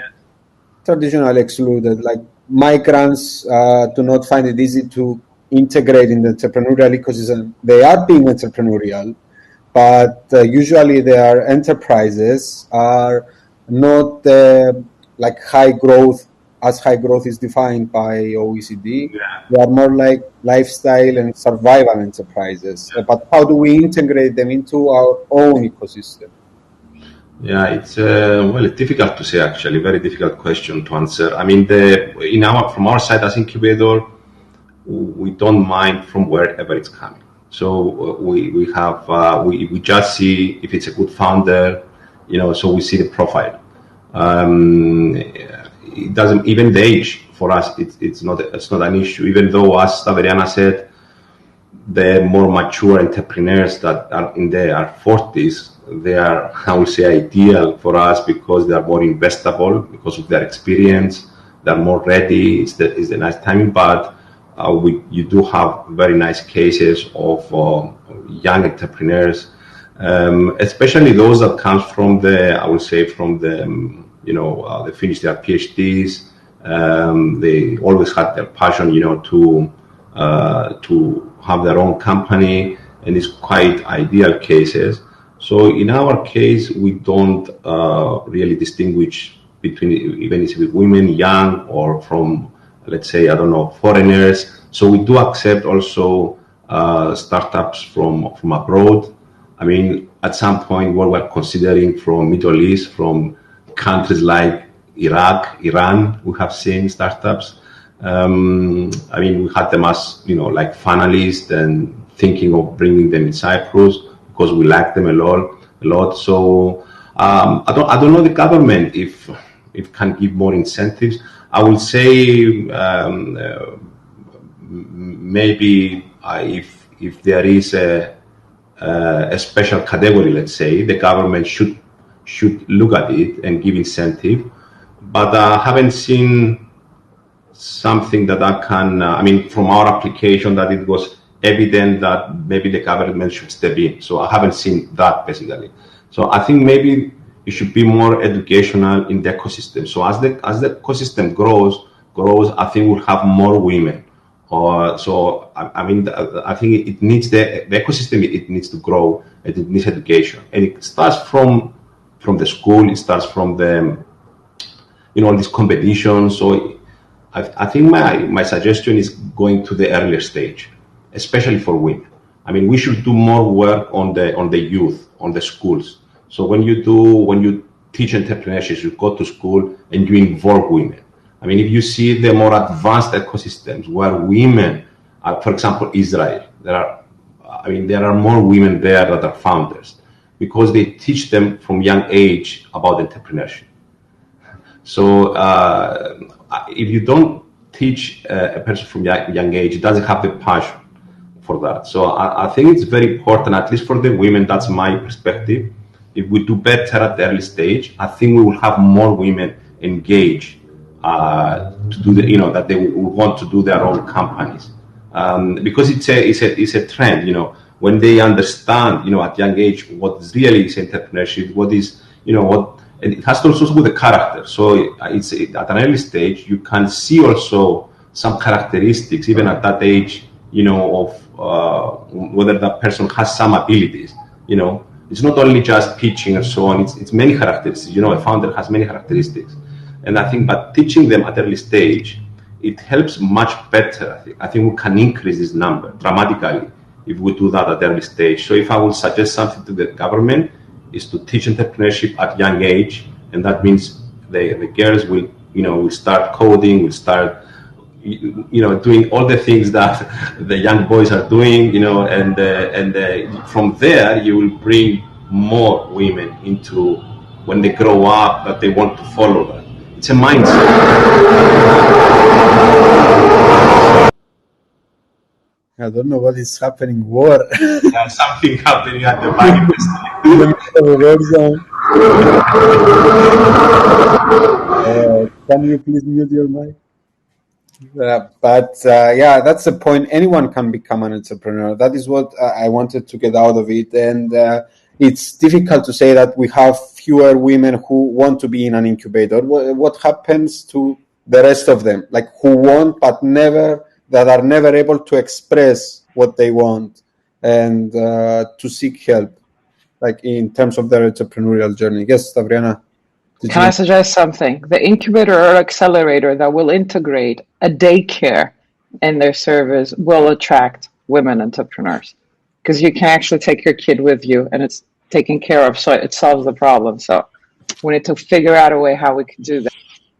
traditionally excluded, like migrants do not find it easy to integrate in the entrepreneurial ecosystem. They are being entrepreneurial, but usually their enterprises are not like high growth, as high growth is defined by OECD. They are more like lifestyle and survival enterprises. But how do we integrate them into our own ecosystem? Yeah, it's it's difficult to say, actually. Very difficult question to answer. I mean, from our side as incubator, we don't mind from wherever it's coming. So we just see if it's a good founder, so we see the profile. It doesn't, even the age for us, it's not an issue. Even though, as Stavriana said, the more mature entrepreneurs that are in their 40s, they are, I would say, ideal for us because they are more investable because of their experience. They are more ready. It's the nice timing, but you do have very nice cases of young entrepreneurs, especially those that come from they finish their PhDs, They always had their passion, to have their own company, and it's quite ideal cases. So in our case, we don't really distinguish between even if it's women, young, or from, let's say, I don't know, foreigners. So we do accept also startups from abroad. I mean, at some point, what we're considering from Middle East, from countries like Iraq, Iran, we have seen startups. I mean, we had them as, like finalists and thinking of bringing them in Cyprus because we like them a lot. So I don't know the government if it can give more incentives. I will say maybe if there is a special category, let's say, the government should look at it and give incentive. But I haven't seen something that I can, I mean, from our application, that it was evident that maybe the government should step in. So I haven't seen that, basically. So I think maybe it should be more educational in the ecosystem. So as the ecosystem grows, I think we'll have more women. So I mean, I think it needs the ecosystem. It needs to grow, and it needs education, and it starts from the school. It starts from the these competitions. So I think my suggestion is going to the earlier stage, especially for women. I mean, we should do more work on the youth, on the schools. So when you teach entrepreneurship, you go to school and you involve women. I mean, if you see the more advanced ecosystems where women, for example, Israel, there are more women there that are founders because they teach them from young age about entrepreneurship. So if you don't teach a person from young age, it doesn't have the passion for that. So I think it's very important, at least for the women, that's my perspective. If we do better at the early stage, I think we will have more women engaged to do that they will want to do their own companies, because it's a trend. When they understand, at young age, what really is entrepreneurship, what is, and it has to also do with the character. So it's at an early stage, you can see also some characteristics, even at that age, of whether that person has some abilities. It's not only just pitching and so on. It's many characteristics. A founder has many characteristics. And I think by teaching them at early stage, it helps much better. I think we can increase this number dramatically if we do that at early stage. So if I would suggest something to the government, is to teach entrepreneurship at young age, and that means the girls will start coding, will start doing all the things that the young boys are doing, and from there you will bring more women into, when they grow up, that they want to follow that. It's a mindset. I don't know what is happening. War. There's something happening at the back. Can you please mute your mic? But that's the point. Anyone can become an entrepreneur. That is what I wanted to get out of it. And it's difficult to say that we have fewer women who want to be in an incubator. What happens to the rest of them, like who want but that are never able to express what they want and to seek help, like in terms of their entrepreneurial journey? Yes, Stavriana. Can I suggest something? The incubator or accelerator that will integrate a daycare in their service will attract women entrepreneurs, because you can actually take your kid with you and it's taken care of, so it solves the problem. So we need to figure out a way how we can do that.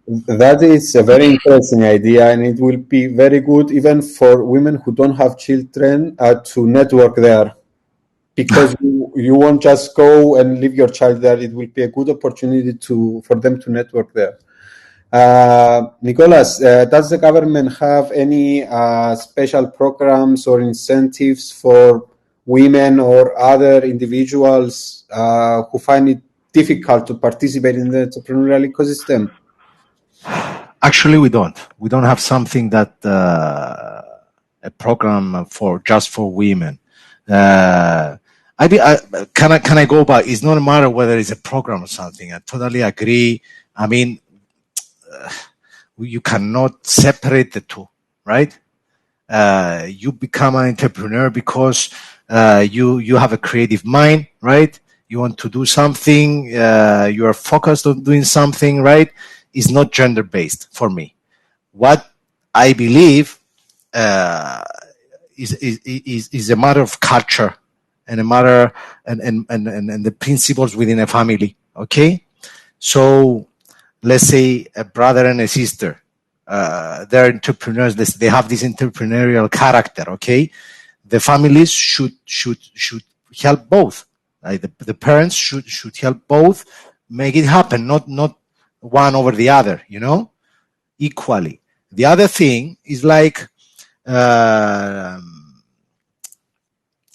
That is a very interesting idea, and it will be very good even for women who don't have children to network there, because you won't just go and leave your child there. It will be a good opportunity for them to network there. Nicholas, does the government have any special programs or incentives for women or other individuals who find it difficult to participate in the entrepreneurial ecosystem? Actually, we don't. We don't have something that a program just for women. Can I go back? It's not a matter whether it's a program or something. I totally agree. I mean, You cannot separate the two, right? You become an entrepreneur because you have a creative mind, right? You want to do something, you are focused on doing something, right? It's not gender-based for me. What I believe is a matter of culture and a matter and the principles within a family, okay? So let's say a brother and a sister, they're entrepreneurs, they have this entrepreneurial character, okay? The families should help both. Like the parents should help both make it happen, not one over the other, you know, equally. The other thing is like,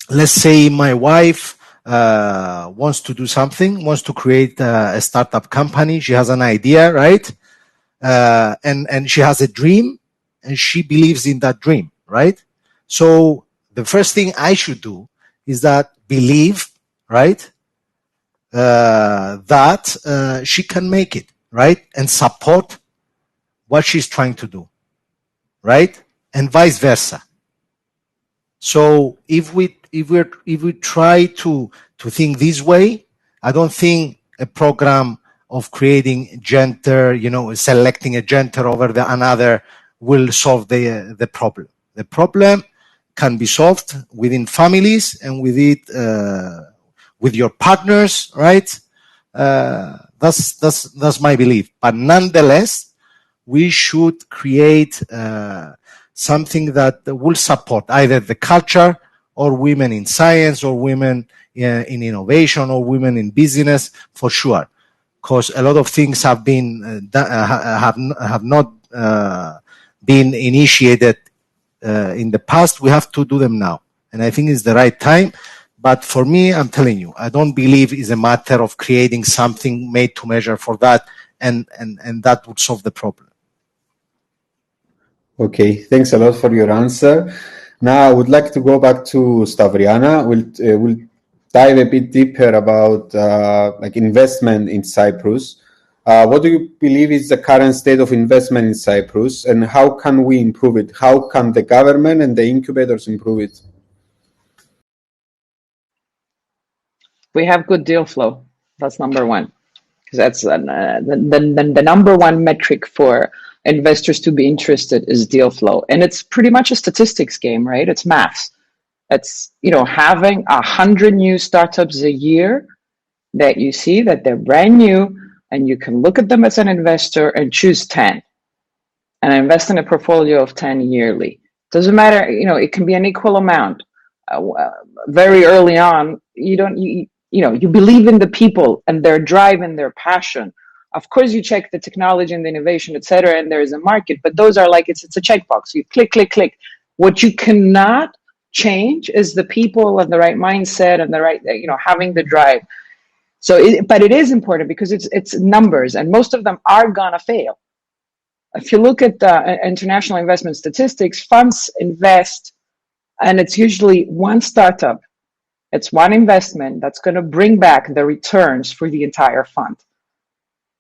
let's say my wife wants to do something, wants to create a startup company. She has an idea, right? And she has a dream, and she believes in that dream, right? So the first thing I should do is that believe, right, that she can make it, right, and support what she's trying to do, right, and vice versa. So if we try to think this way, I don't think a program of creating gender, you know, selecting a gender over another will solve the problem. The problem can be solved within families and with your partners, right? That's my belief. But nonetheless, we should create something that will support either the culture or women in science or women in innovation or women in business, for sure. Because a lot of things have been have not been initiated in the past. We have to do them now, and I think it's the right time. But for me, I'm telling you, I don't believe it's a matter of creating something made to measure for that, and that would solve the problem. Okay, thanks a lot for your answer. Now I would like to go back to Stavriana. We'll dive a bit deeper about like investment in Cyprus. What do you believe is the current state of investment in Cyprus, and how can we improve it? How can the government and the incubators improve it? We have good deal flow. That's number one, because that's the number one metric for investors to be interested is deal flow. And it's pretty much a statistics game, right? It's maths. It's, you know, having 100 new startups a year that you see that they're brand new, and you can look at them as an investor and choose 10 and invest in a portfolio of 10 yearly. Doesn't matter, you know, it can be an equal amount. Very early on, you believe in the people and their drive and their passion. Of course, you check the technology and the innovation, et cetera, and there is a market, but those are like, it's a checkbox. You click, click, click. What you cannot change is the people and the right mindset and the right, you know, having the drive. So, but it is important because it's numbers, and most of them are gonna fail. If you look at international investment statistics, funds invest, and it's usually one startup. It's one investment that's going to bring back the returns for the entire fund.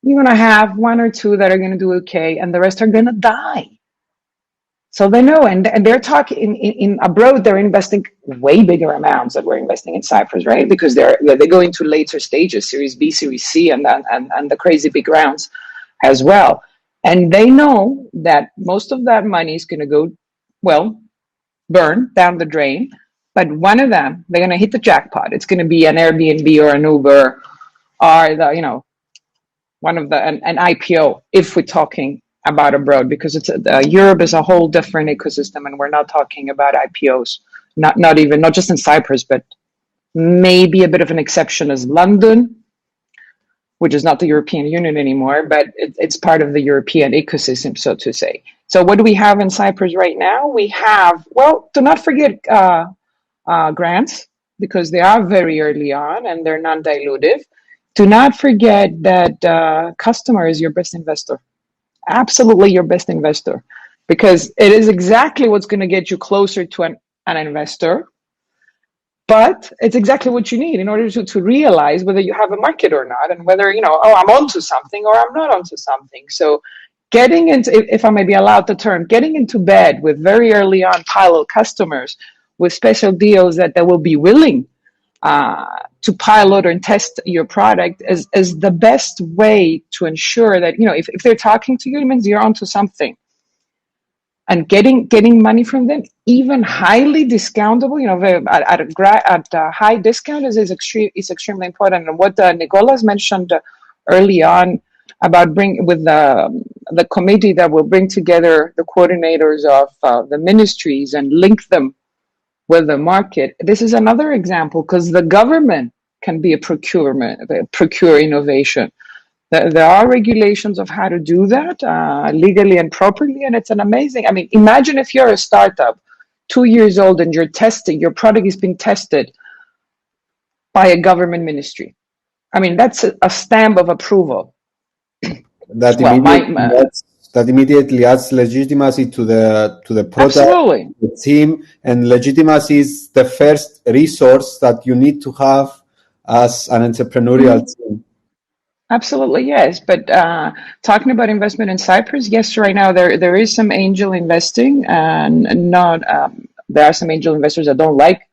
You're going to have one or two that are going to do okay, and the rest are going to die. So they know, and they're talking in abroad. They're investing way bigger amounts than we're investing in Cyprus, right? Because they go into later stages, Series B, Series C, and the crazy big rounds as well. And they know that most of that money is going to go, well, burn down the drain. But one of them, they're going to hit the jackpot. It's going to be an Airbnb or an Uber or one of an IPO, if we're talking about abroad, because Europe is a whole different ecosystem, and we're not talking about IPOs. Not just in Cyprus, but maybe a bit of an exception is London, which is not the European Union anymore, but it's part of the European ecosystem, so to say. So what do we have in Cyprus right now? We have, well, do not forget grants, because they are very early on and they're non-dilutive. Do not forget that customer is your best investor. Absolutely your best investor, because it is exactly what's going to get you closer to an investor. But it's exactly what you need in order to realize whether you have a market or not, and whether, I'm onto something or I'm not onto something. So getting into, if I may be allowed the term, getting into bed with very early on pilot customers with special deals that they will be willing to pilot and test your product is the best way to ensure that, if they're talking to you, it means you're onto something. And getting money from them, even highly discountable, at a high discount is extremely important. And what Nicolas mentioned early on about with the committee that will bring together the coordinators of the ministries and link them with the market. This is another example, because the government can be procure innovation. There are regulations of how to do that legally and properly, and it's an amazing. I mean, imagine if you're a startup, 2 years old, and your product is being tested by a government ministry. I mean, that's a stamp of approval. That immediately adds legitimacy to the product, absolutely. The team, and legitimacy is the first resource that you need to have as an entrepreneurial team. Absolutely, yes. But talking about investment in Cyprus, yes, right now there is some angel investing, and there are some angel investors that don't like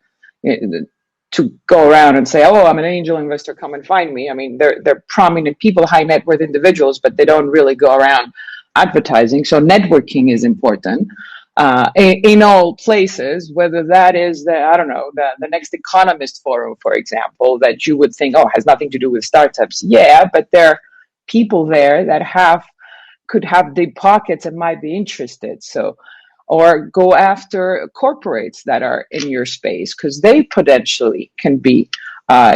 to go around and say, "Oh, I'm an angel investor, come and find me." I mean, they're prominent people, high net worth individuals, but they don't really go around advertising. So networking is important in all places, whether that is the next Economist Forum, for example, that you would think, has nothing to do with startups. Yeah, but there are people there that could have deep pockets and might be interested. So, or go after corporates that are in your space, because they potentially can be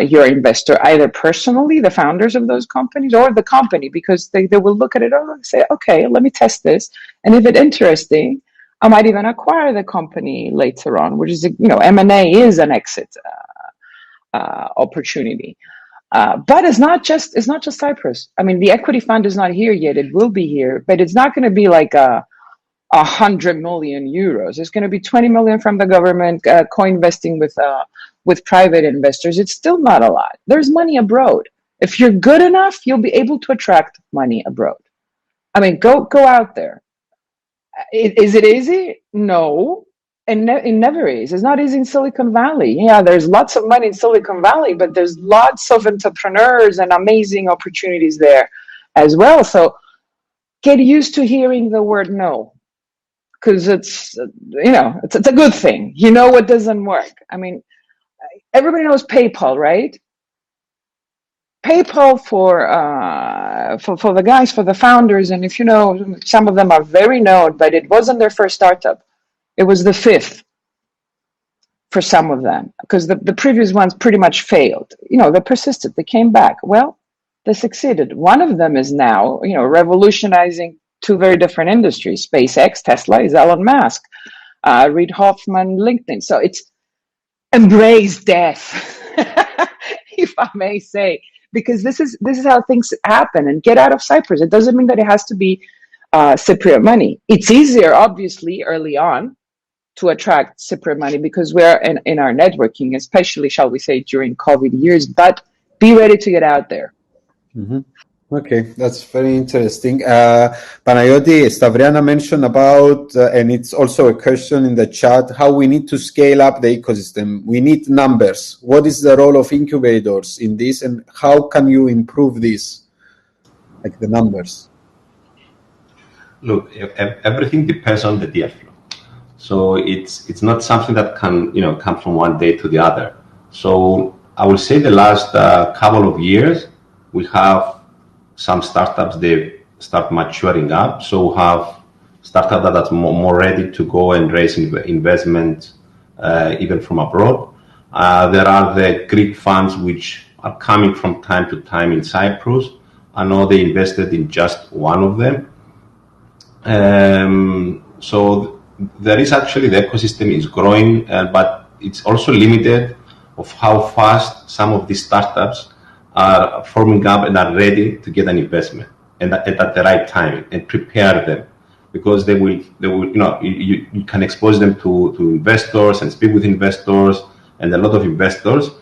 your investor, either personally, the founders of those companies, or the company, because they will look at it and say, okay, let me test this. And if it's interesting, I might even acquire the company later on, which is, M&A is an exit opportunity. But it's not just Cyprus. I mean, the equity fund is not here yet. It will be here, but it's not going to be like 100 million euros. It's going to be 20 million from the government, co-investing with private investors. It's still not a lot. There's money abroad. If you're good enough, you'll be able to attract money abroad. I mean, go out there. Is it easy? No, and it never is. It's not easy in Silicon Valley. Yeah, there's lots of money in Silicon Valley, but there's lots of entrepreneurs and amazing opportunities there as well. So get used to hearing the word no, because it's a good thing. You know what doesn't work. I mean, everybody knows PayPal, right? PayPal for the guys, for the founders, and if some of them are very known, but it wasn't their first startup. It was the fifth for some of them, because the previous ones pretty much failed. They persisted, they came back. Well, they succeeded. One of them is now, revolutionizing two very different industries. SpaceX, Tesla is Elon Musk, Reid Hoffman, LinkedIn. So it's embrace death, if I may say. Because this is how things happen, and get out of Cyprus. It doesn't mean that it has to be Cypriot money. It's easier, obviously, early on to attract Cypriot money because we're in our networking, especially, shall we say, during COVID years. But be ready to get out there. Mm-hmm. Okay, that's very interesting. Panagiotis, Stavriana mentioned about, and it's also a question in the chat, how we need to scale up the ecosystem. We need numbers. What is the role of incubators in this, and how can you improve this, like the numbers? Look, everything depends on the deal flow. So it's not something that can come from one day to the other. So I will say the last couple of years we have some startups, they start maturing up. So we have startups that are more ready to go and raise investment even from abroad. There are the Greek funds which are coming from time to time in Cyprus. I know they invested in just one of them. So there is actually, the ecosystem is growing, but it's also limited of how fast some of these startups are forming up and are ready to get an investment and at the right time and prepare them, because they will you can expose them to investors and speak with investors and a lot of investors,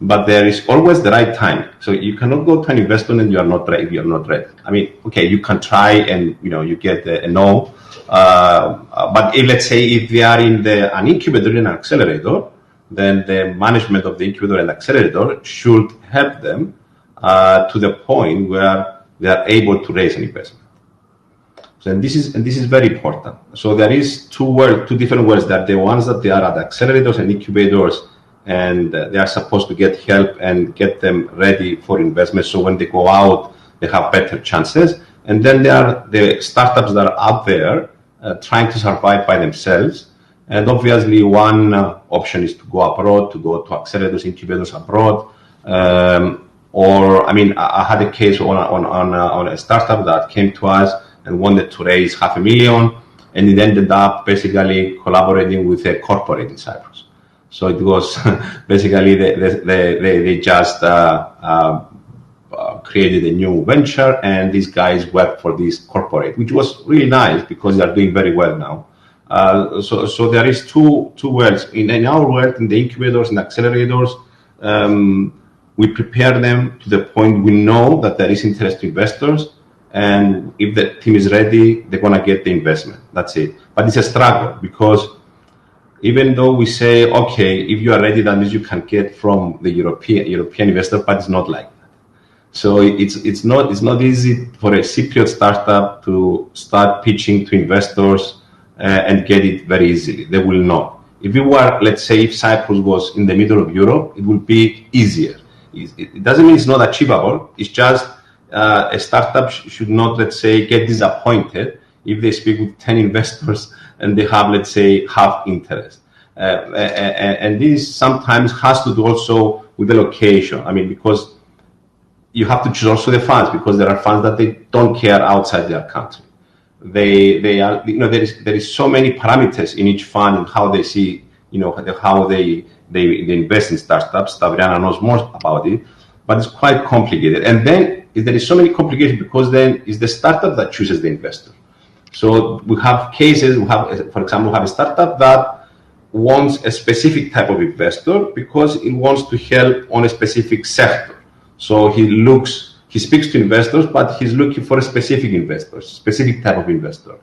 but there is always the right time. So you cannot go to an investment and you are not ready. You are not ready. I mean, okay, you can try and you get a no. But let's say if they are in an incubator and an accelerator, then the management of the incubator and accelerator should help them to the point where they are able to raise an investment. So, and this is very important. So there is two different worlds. That the ones that they are at accelerators and incubators, and they are supposed to get help and get them ready for investment. So when they go out, they have better chances. And then there are the startups that are out there trying to survive by themselves. And obviously, one option is to go abroad, to go to accelerators, incubators abroad. Or I mean, I had a case on a startup that came to us and wanted to raise $500,000, and it ended up basically collaborating with a corporate in Cyprus. So it was basically they just created a new venture, and these guys work for this corporate, which was really nice because they are doing very well now. So there is two worlds. In our world, in the incubators and accelerators, we prepare them to the point we know that there is interest to investors, and if the team is ready, they're going to get the investment. That's it. But it's a struggle because even though we say, okay, if you are ready, that means you can get from the European investor, but it's not like that. So it's not easy for a Cypriot startup to start pitching to investors and get it very easily. They will not. If you were, let's say, if Cyprus was in the middle of Europe, it would be easier. It doesn't mean it's not achievable. It's just a startup should not, let's say, get disappointed if they speak with 10 investors and they have, let's say, half interest. And this sometimes has to do also with the location. I mean, because you have to choose also the funds, because there are funds that they don't care outside their country. They are, there is so many parameters in each fund and how they see, how they invest in startups. Stavriana knows more about it, but it's quite complicated. And then there is so many complications because then it's the startup that chooses the investor. So we have cases, for example, we have a startup that wants a specific type of investor because it wants to help on a specific sector. So he speaks to investors, but he's looking for a specific investor, specific type of investor.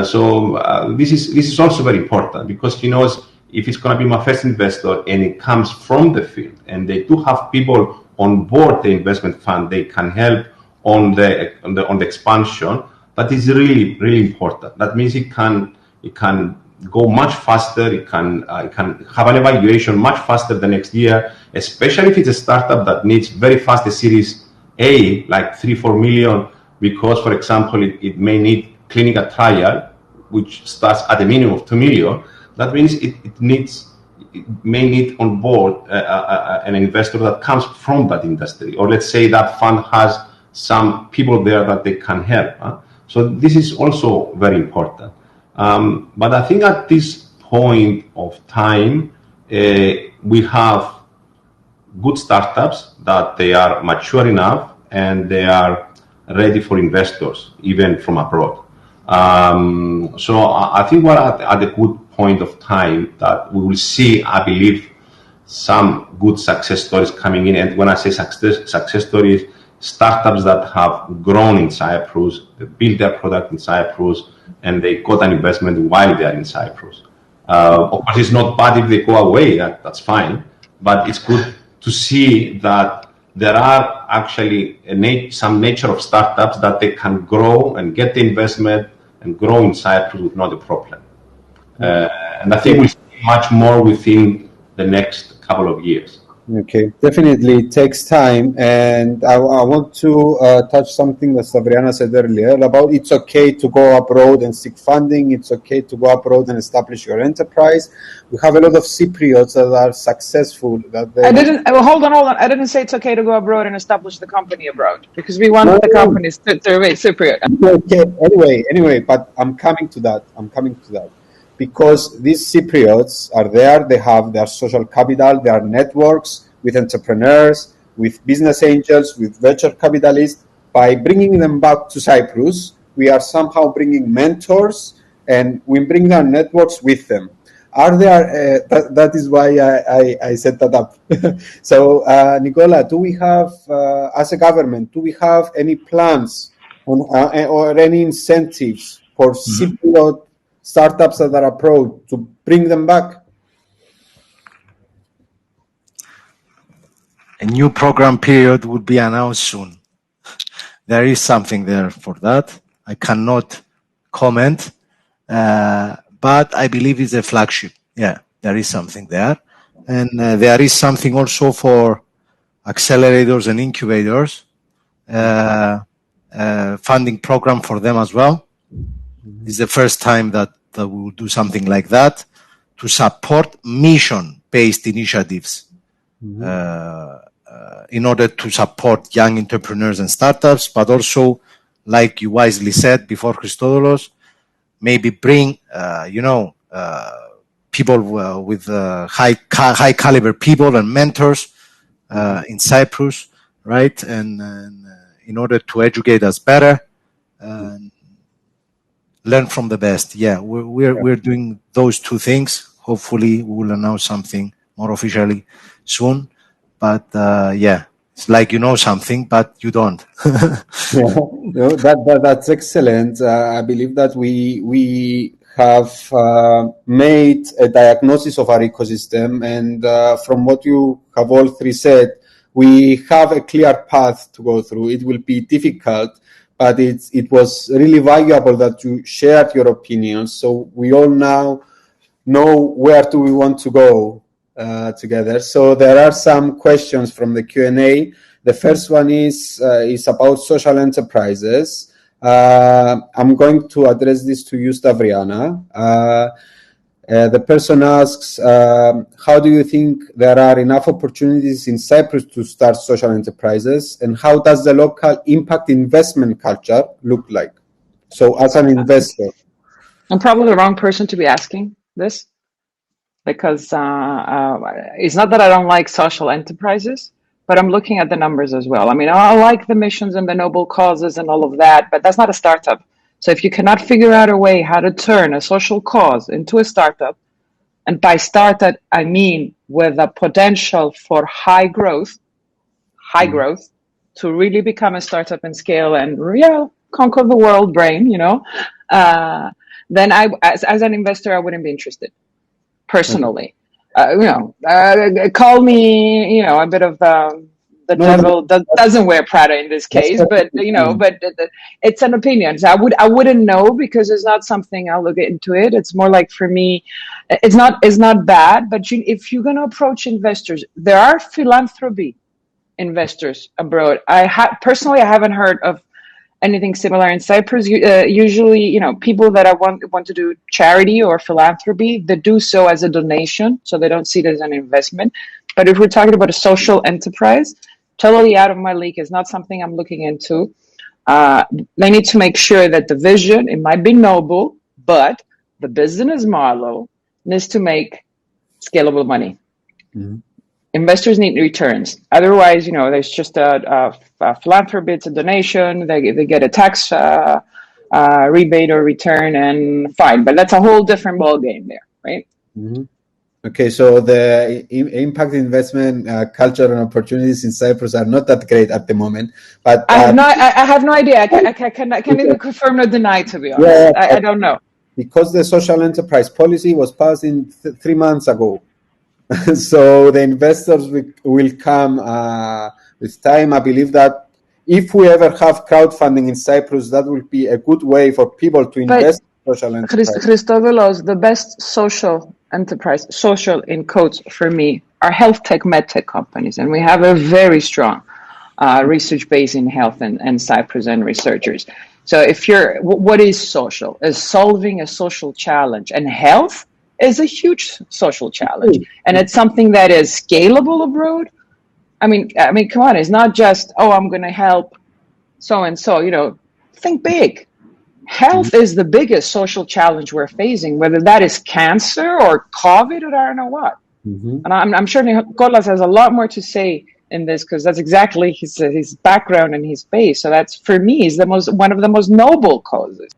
So this is also very important because he knows if it's going to be my first investor and it comes from the field, and they do have people on board the investment fund, they can help on the expansion. That is really, really important. That means it can go much faster. It can have an evaluation much faster the next year, especially if it's a startup that needs very fast a Series A, like 3-4 million, because, for example, it may need clinical trial, which starts at a minimum of 2 million. That means it may need on board an investor that comes from that industry, or let's say that fund has some people there that they can help. So this is also very important. But I think at this point of time, we have good startups that they are mature enough and they are ready for investors, even from abroad. So I think we're at a good point of time that we will see, I believe, some good success stories coming in. And when I say success stories, startups that have grown in Cyprus, they built their product in Cyprus, and they got an investment while they are in Cyprus. Of course, it's not bad if they go away, that's fine, but it's good to see that there are actually some nature of startups that they can grow and get the investment and grow in Cyprus with not a problem. And I think we'll see much more within the next couple of years. Okay, definitely it takes time, and I want to touch something that Stavriana said earlier about it's okay to go abroad and seek funding, it's okay to go abroad and establish your enterprise. We have a lot of Cypriots that are successful. Hold on. I didn't say it's okay to go abroad and establish the company abroad, because we want the companies to remain Cypriot. Okay, anyway, but I'm coming to that. Because these Cypriots are there, they have their social capital, their networks with entrepreneurs, with business angels, with venture capitalists. By bringing them back to Cyprus, we are somehow bringing mentors and we bring their networks with them. Are there, that is why I set that up. So, Nicola, do we have, as a government, do we have any plans on, or any incentives for Cypriot startups that are abroad to bring them back? A new program period will be announced soon. There is something there for that. I cannot comment, but I believe it's a flagship. Yeah, there is something there. And there is something also for accelerators and incubators, funding program for them as well. It's the first time that we will do something like that to support mission-based initiatives. In order to support young entrepreneurs and startups, but also, like you wisely said before, Christodoulos, maybe bring, people with high caliber people and mentors in Cyprus, right? And in order to educate us better and learn from the best. Yeah, we're doing those two things. Hopefully, we will announce something more officially soon. But yeah, it's like you know something, but you don't. Yeah, no, that's excellent. I believe that we have made a diagnosis of our ecosystem, and from what you have all three said, we have a clear path to go through. It will be difficult, but it was really valuable that you shared your opinions, so we all now know where do we want to go together. So there are some questions from the Q&A. The first one is about social enterprises. I'm going to address this to you, Stavriana. The person asks, how do you think there are enough opportunities in Cyprus to start social enterprises, and how does the local impact investment culture look like? So as an investor. I'm probably the wrong person to be asking this, because it's not that I don't like social enterprises, but I'm looking at the numbers as well. I mean, I like the missions and the noble causes and all of that, but that's not a startup. So if you cannot figure out a way how to turn a social cause into a startup, and by startup, I mean with a potential for high growth, to really become a startup and scale and conquer the world brain, then as an investor, I wouldn't be interested. Personally, call me, a bit of the devil doesn't wear Prada in this case, but but it's an opinion. So I wouldn't know, because it's not something I'll look into it. It's more like, for me, it's not bad, but if you're going to approach investors, there are philanthropy investors abroad. Personally, I haven't heard of anything similar in Cyprus. Usually, people that want to do charity or philanthropy, they do so as a donation, so they don't see it as an investment. But if we're talking about a social enterprise, totally out of my league, is not something I'm looking into. They need to make sure that the vision, it might be noble, but the business model needs to make scalable money. Mm-hmm. Investors need returns. Otherwise, there's just a philanthropy, it's a donation, they get a tax rebate or return, and fine. But that's a whole different ballgame there, right? Mm-hmm. Okay, so the impact investment culture and opportunities in Cyprus are not that great at the moment. But I have no idea. I can neither confirm nor deny, to be honest. Yeah, I don't know. Because the social enterprise policy was passed in 3 months ago. So the investors will come with time. I believe that if we ever have crowdfunding in Cyprus, that will be a good way for people to invest in social enterprise. Christodoulos, the best social enterprise, social in quotes for me, are health tech, med tech companies. And we have a very strong research base in health and Cyprus and researchers. So what is social? Is solving a social challenge, and health is a huge social challenge, and it's something that is scalable abroad. I mean, come on, it's not just, I'm going to help so and so. Think big. Health is the biggest social challenge we're facing, whether that is cancer or COVID or I don't know what. Mm-hmm. And I'm sure Nicolas has a lot more to say in this, because that's exactly his background and his base. So that's, for me, is one of the most noble causes.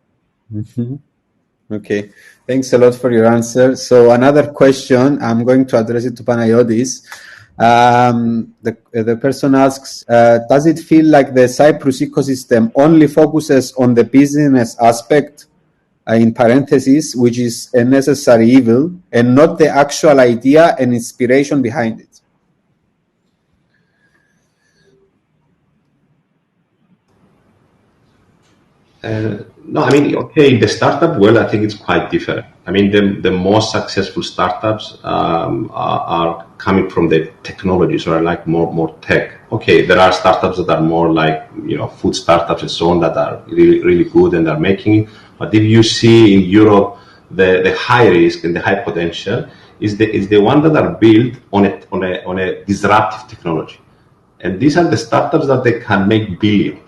Mm-hmm. Okay, thanks a lot for your answer. So another question, I'm going to address it to Panagiotis. The person asks, does it feel like the Cyprus ecosystem only focuses on the business aspect, in parentheses, which is a necessary evil, and not the actual idea and inspiration behind it? No, I mean, okay, the startup world, I think it's quite different. I mean, the most successful startups are coming from the technologies, or like more tech. Okay, there are startups that are more like, food startups and so on, that are really good and are making it. But if you see in Europe, the high risk and the high potential is the one that are built on a disruptive technology. And these are the startups that they can make billions.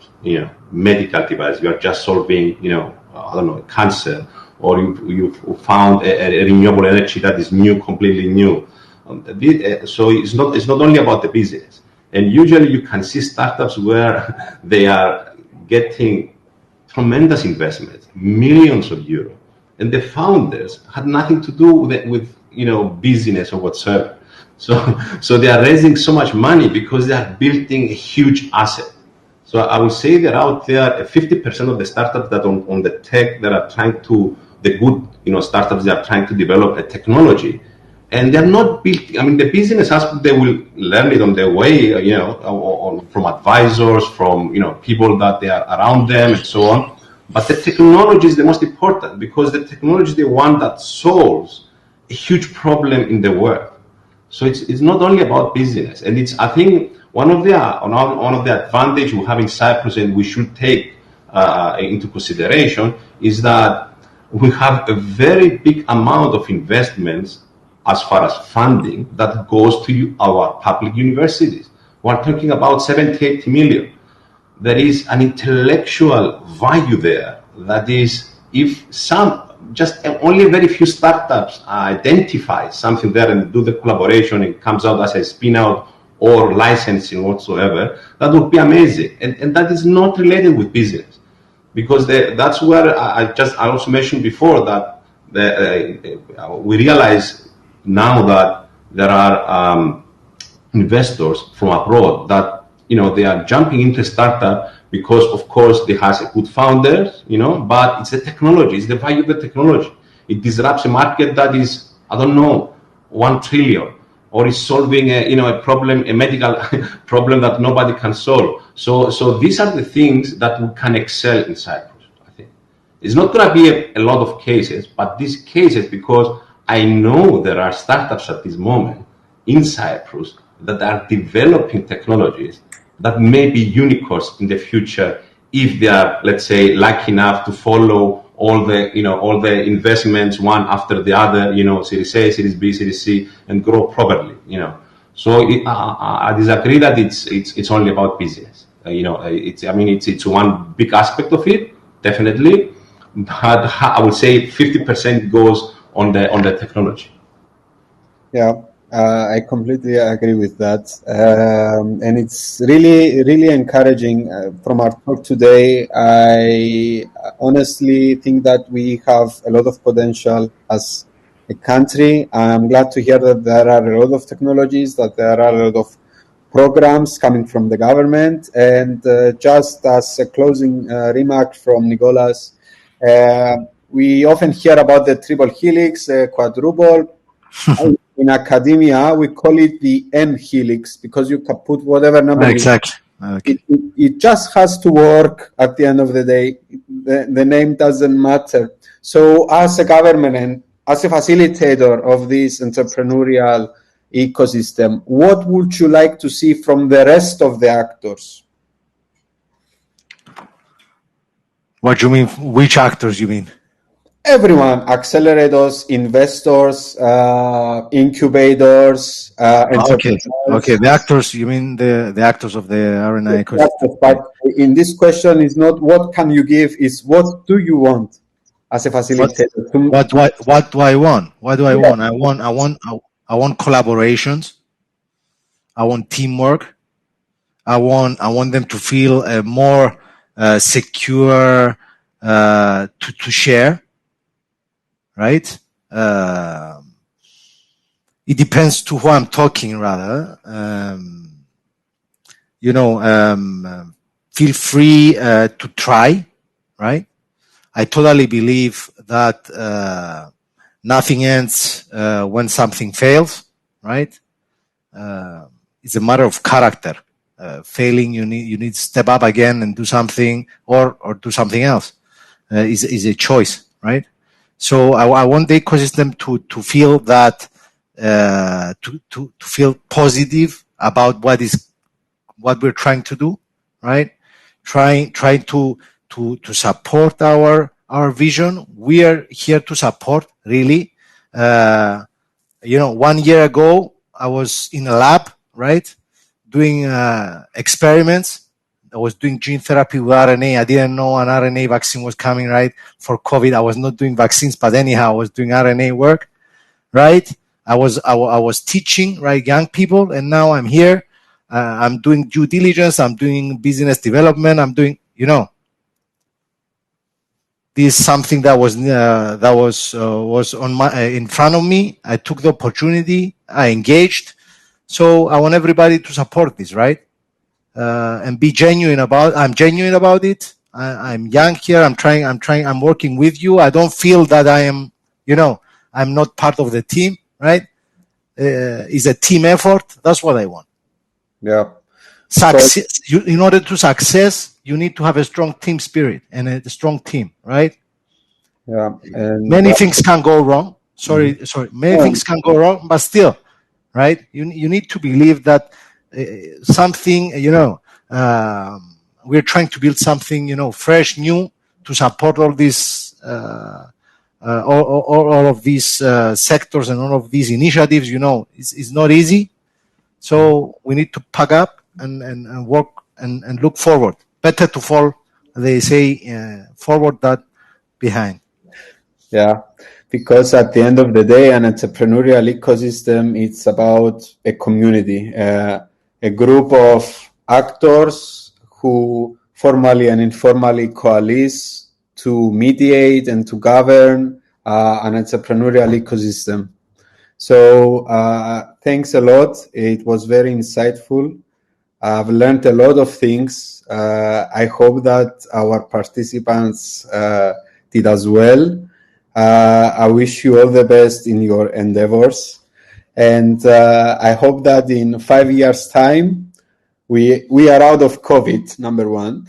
Medical device, you are just solving, I don't know, cancer, or you found a renewable energy that is new, completely new. So it's not only about the business. And usually you can see startups where they are getting tremendous investments, millions of euros, and the founders had nothing to do with business or whatsoever. So they are raising so much money because they are building a huge asset. So I would say that out there, 50% of the startups that on the tech that are trying to, the good startups, they are trying to develop a technology, and they're not built. I mean, the business aspect, they will learn it on their way, from advisors, from people that they are around them, and so on. But the technology is the most important, because the technology is the one that solves a huge problem in the world. So it's not only about business, and I think one of the advantage we have in Cyprus, and we should take into consideration, is that we have a very big amount of investments as far as funding that goes to our public universities. We're talking about 70-80 million. There is an intellectual value there that is, if just only very few startups identify something there and do the collaboration, and it comes out as a spin out or licensing whatsoever, that would be amazing. And that is not related with business, because that's where I also mentioned before that we realize now that there are investors from abroad that they are jumping into a startup because, of course, it has a good founder, but it's the technology, it's the value of the technology. It disrupts a market that is, I don't know, 1 trillion. Or is solving a problem, a medical problem that nobody can solve. So these are the things that we can excel in Cyprus, I think. It's not going to be a lot of cases, but these cases, because I know there are startups at this moment in Cyprus that are developing technologies that may be unicorns in the future, if they are, let's say, lucky enough to follow all the investments one after the other, Series A, Series B, Series C, and grow properly, So I disagree that it's only about business. It's one big aspect of it, definitely, but I would say 50% goes on the technology. Yeah. I completely agree with that. And it's really encouraging. From our talk today, I honestly think that we have a lot of potential as a country. I'm glad to hear that there are a lot of technologies, that there are a lot of programs coming from the government. And just as a closing remark from Nicolas, we often hear about the triple helix, quadruple. In academia, we call it the N helix, because you can put whatever number. Exactly. Okay. It just has to work at the end of the day. The name doesn't matter. So as a government and as a facilitator of this entrepreneurial ecosystem, what would you like to see from the rest of the actors? What do you mean? Which actors you mean? Everyone, accelerators, investors, incubators, Okay. The actors, you mean the actors of the RNA ecosystem? But in this question is not what can you give, is what do you want as a facilitator? What do I want? What do I want? I want collaborations. I want teamwork. I want them to feel more secure to share. right? It depends to who I'm talking, rather. Feel free to try, right? I totally believe that nothing ends when something fails, right? It's a matter of character. Failing, you need to step up again and do something, or do something else. Is a choice, right? So I want the ecosystem to feel that, to feel positive about what we're trying to do, right? Trying to support our vision. We are here to support, really. 1 year ago, I was in a lab, right, doing experiments. I was doing gene therapy with RNA. I didn't know an RNA vaccine was coming, right, for COVID. I was not doing vaccines, but anyhow, I was doing RNA work, right? I was teaching, right, young people, and now I'm here. I'm doing due diligence. I'm doing business development. I'm doing, this is something that was on in front of me. I took the opportunity. I engaged. So I want everybody to support this, right? And be genuine about. I'm genuine about it. I'm young here. I'm working with you. I don't feel that I am, I'm not part of the team, right? It's a team effort. That's what I want. Yeah. Success. In order to success, you need to have a strong team spirit and a strong team, right? Yeah. And many things can go wrong. Many things can go wrong, but still, right? You need to believe that something, we're trying to build something, fresh, new, to support all these, all of these sectors and all of these initiatives. It's not easy. So we need to pack up and work and look forward. Better to fall, they say, forward than behind. Yeah, because at the end of the day, an entrepreneurial ecosystem, it's about a community, a group of actors who formally and informally coalesce to mediate and to govern an entrepreneurial ecosystem. So thanks a lot. It was very insightful. I've learned a lot of things. I hope that our participants did as well. I wish you all the best in your endeavors. And I hope that in 5 years' time, we are out of COVID, number one,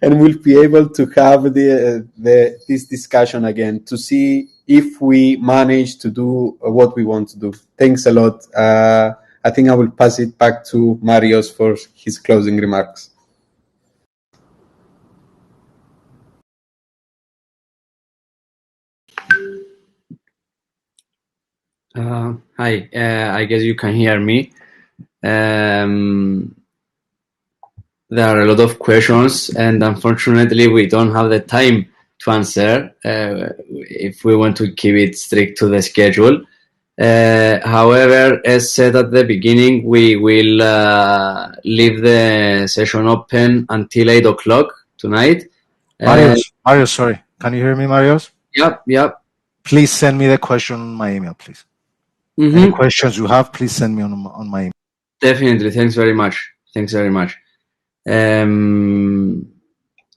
and we'll be able to have this discussion again to see if we manage to do what we want to do. Thanks a lot. I think I will pass it back to Marios for his closing remarks. Hi, I guess you can hear me. There are a lot of questions, and unfortunately, we don't have the time to answer if we want to keep it strict to the schedule. However, as said at the beginning, we will leave the session open until 8 o'clock tonight. Marios, sorry. Can you hear me, Marios? Yep. Please send me the question on my email, please. Any questions you have, please send me on my email. Definitely. Thanks very much.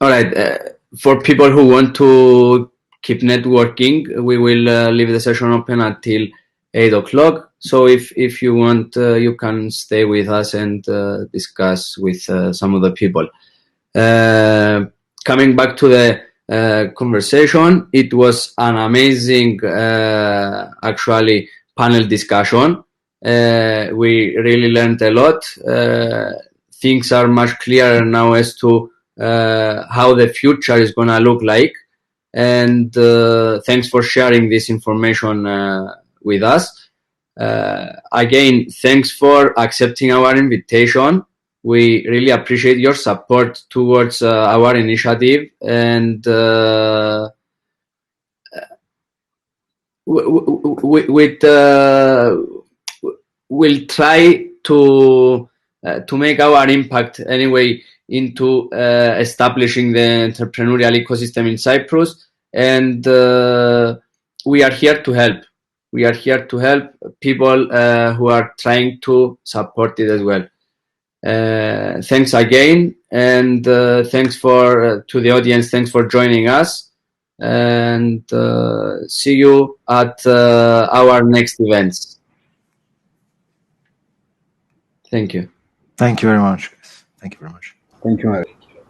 All right. For people who want to keep networking, we will leave the session open until 8 o'clock. So if you want, you can stay with us and discuss with some of the people. Coming back to the conversation, it was an amazing, actually, panel discussion. We really learned a lot. Things are much clearer now as to how the future is going to look like. And thanks for sharing this information with us. Again, thanks for accepting our invitation. We really appreciate your support towards our initiative, and we'll try to make our impact anyway into establishing the entrepreneurial ecosystem in Cyprus, and we are here to help. We are here to help people who are trying to support it as well. Thanks again, and thanks to the audience. Thanks for joining us, and see you at our next events. Thank you. Thank you very much, guys. Thank you very much. Thank you, Mary.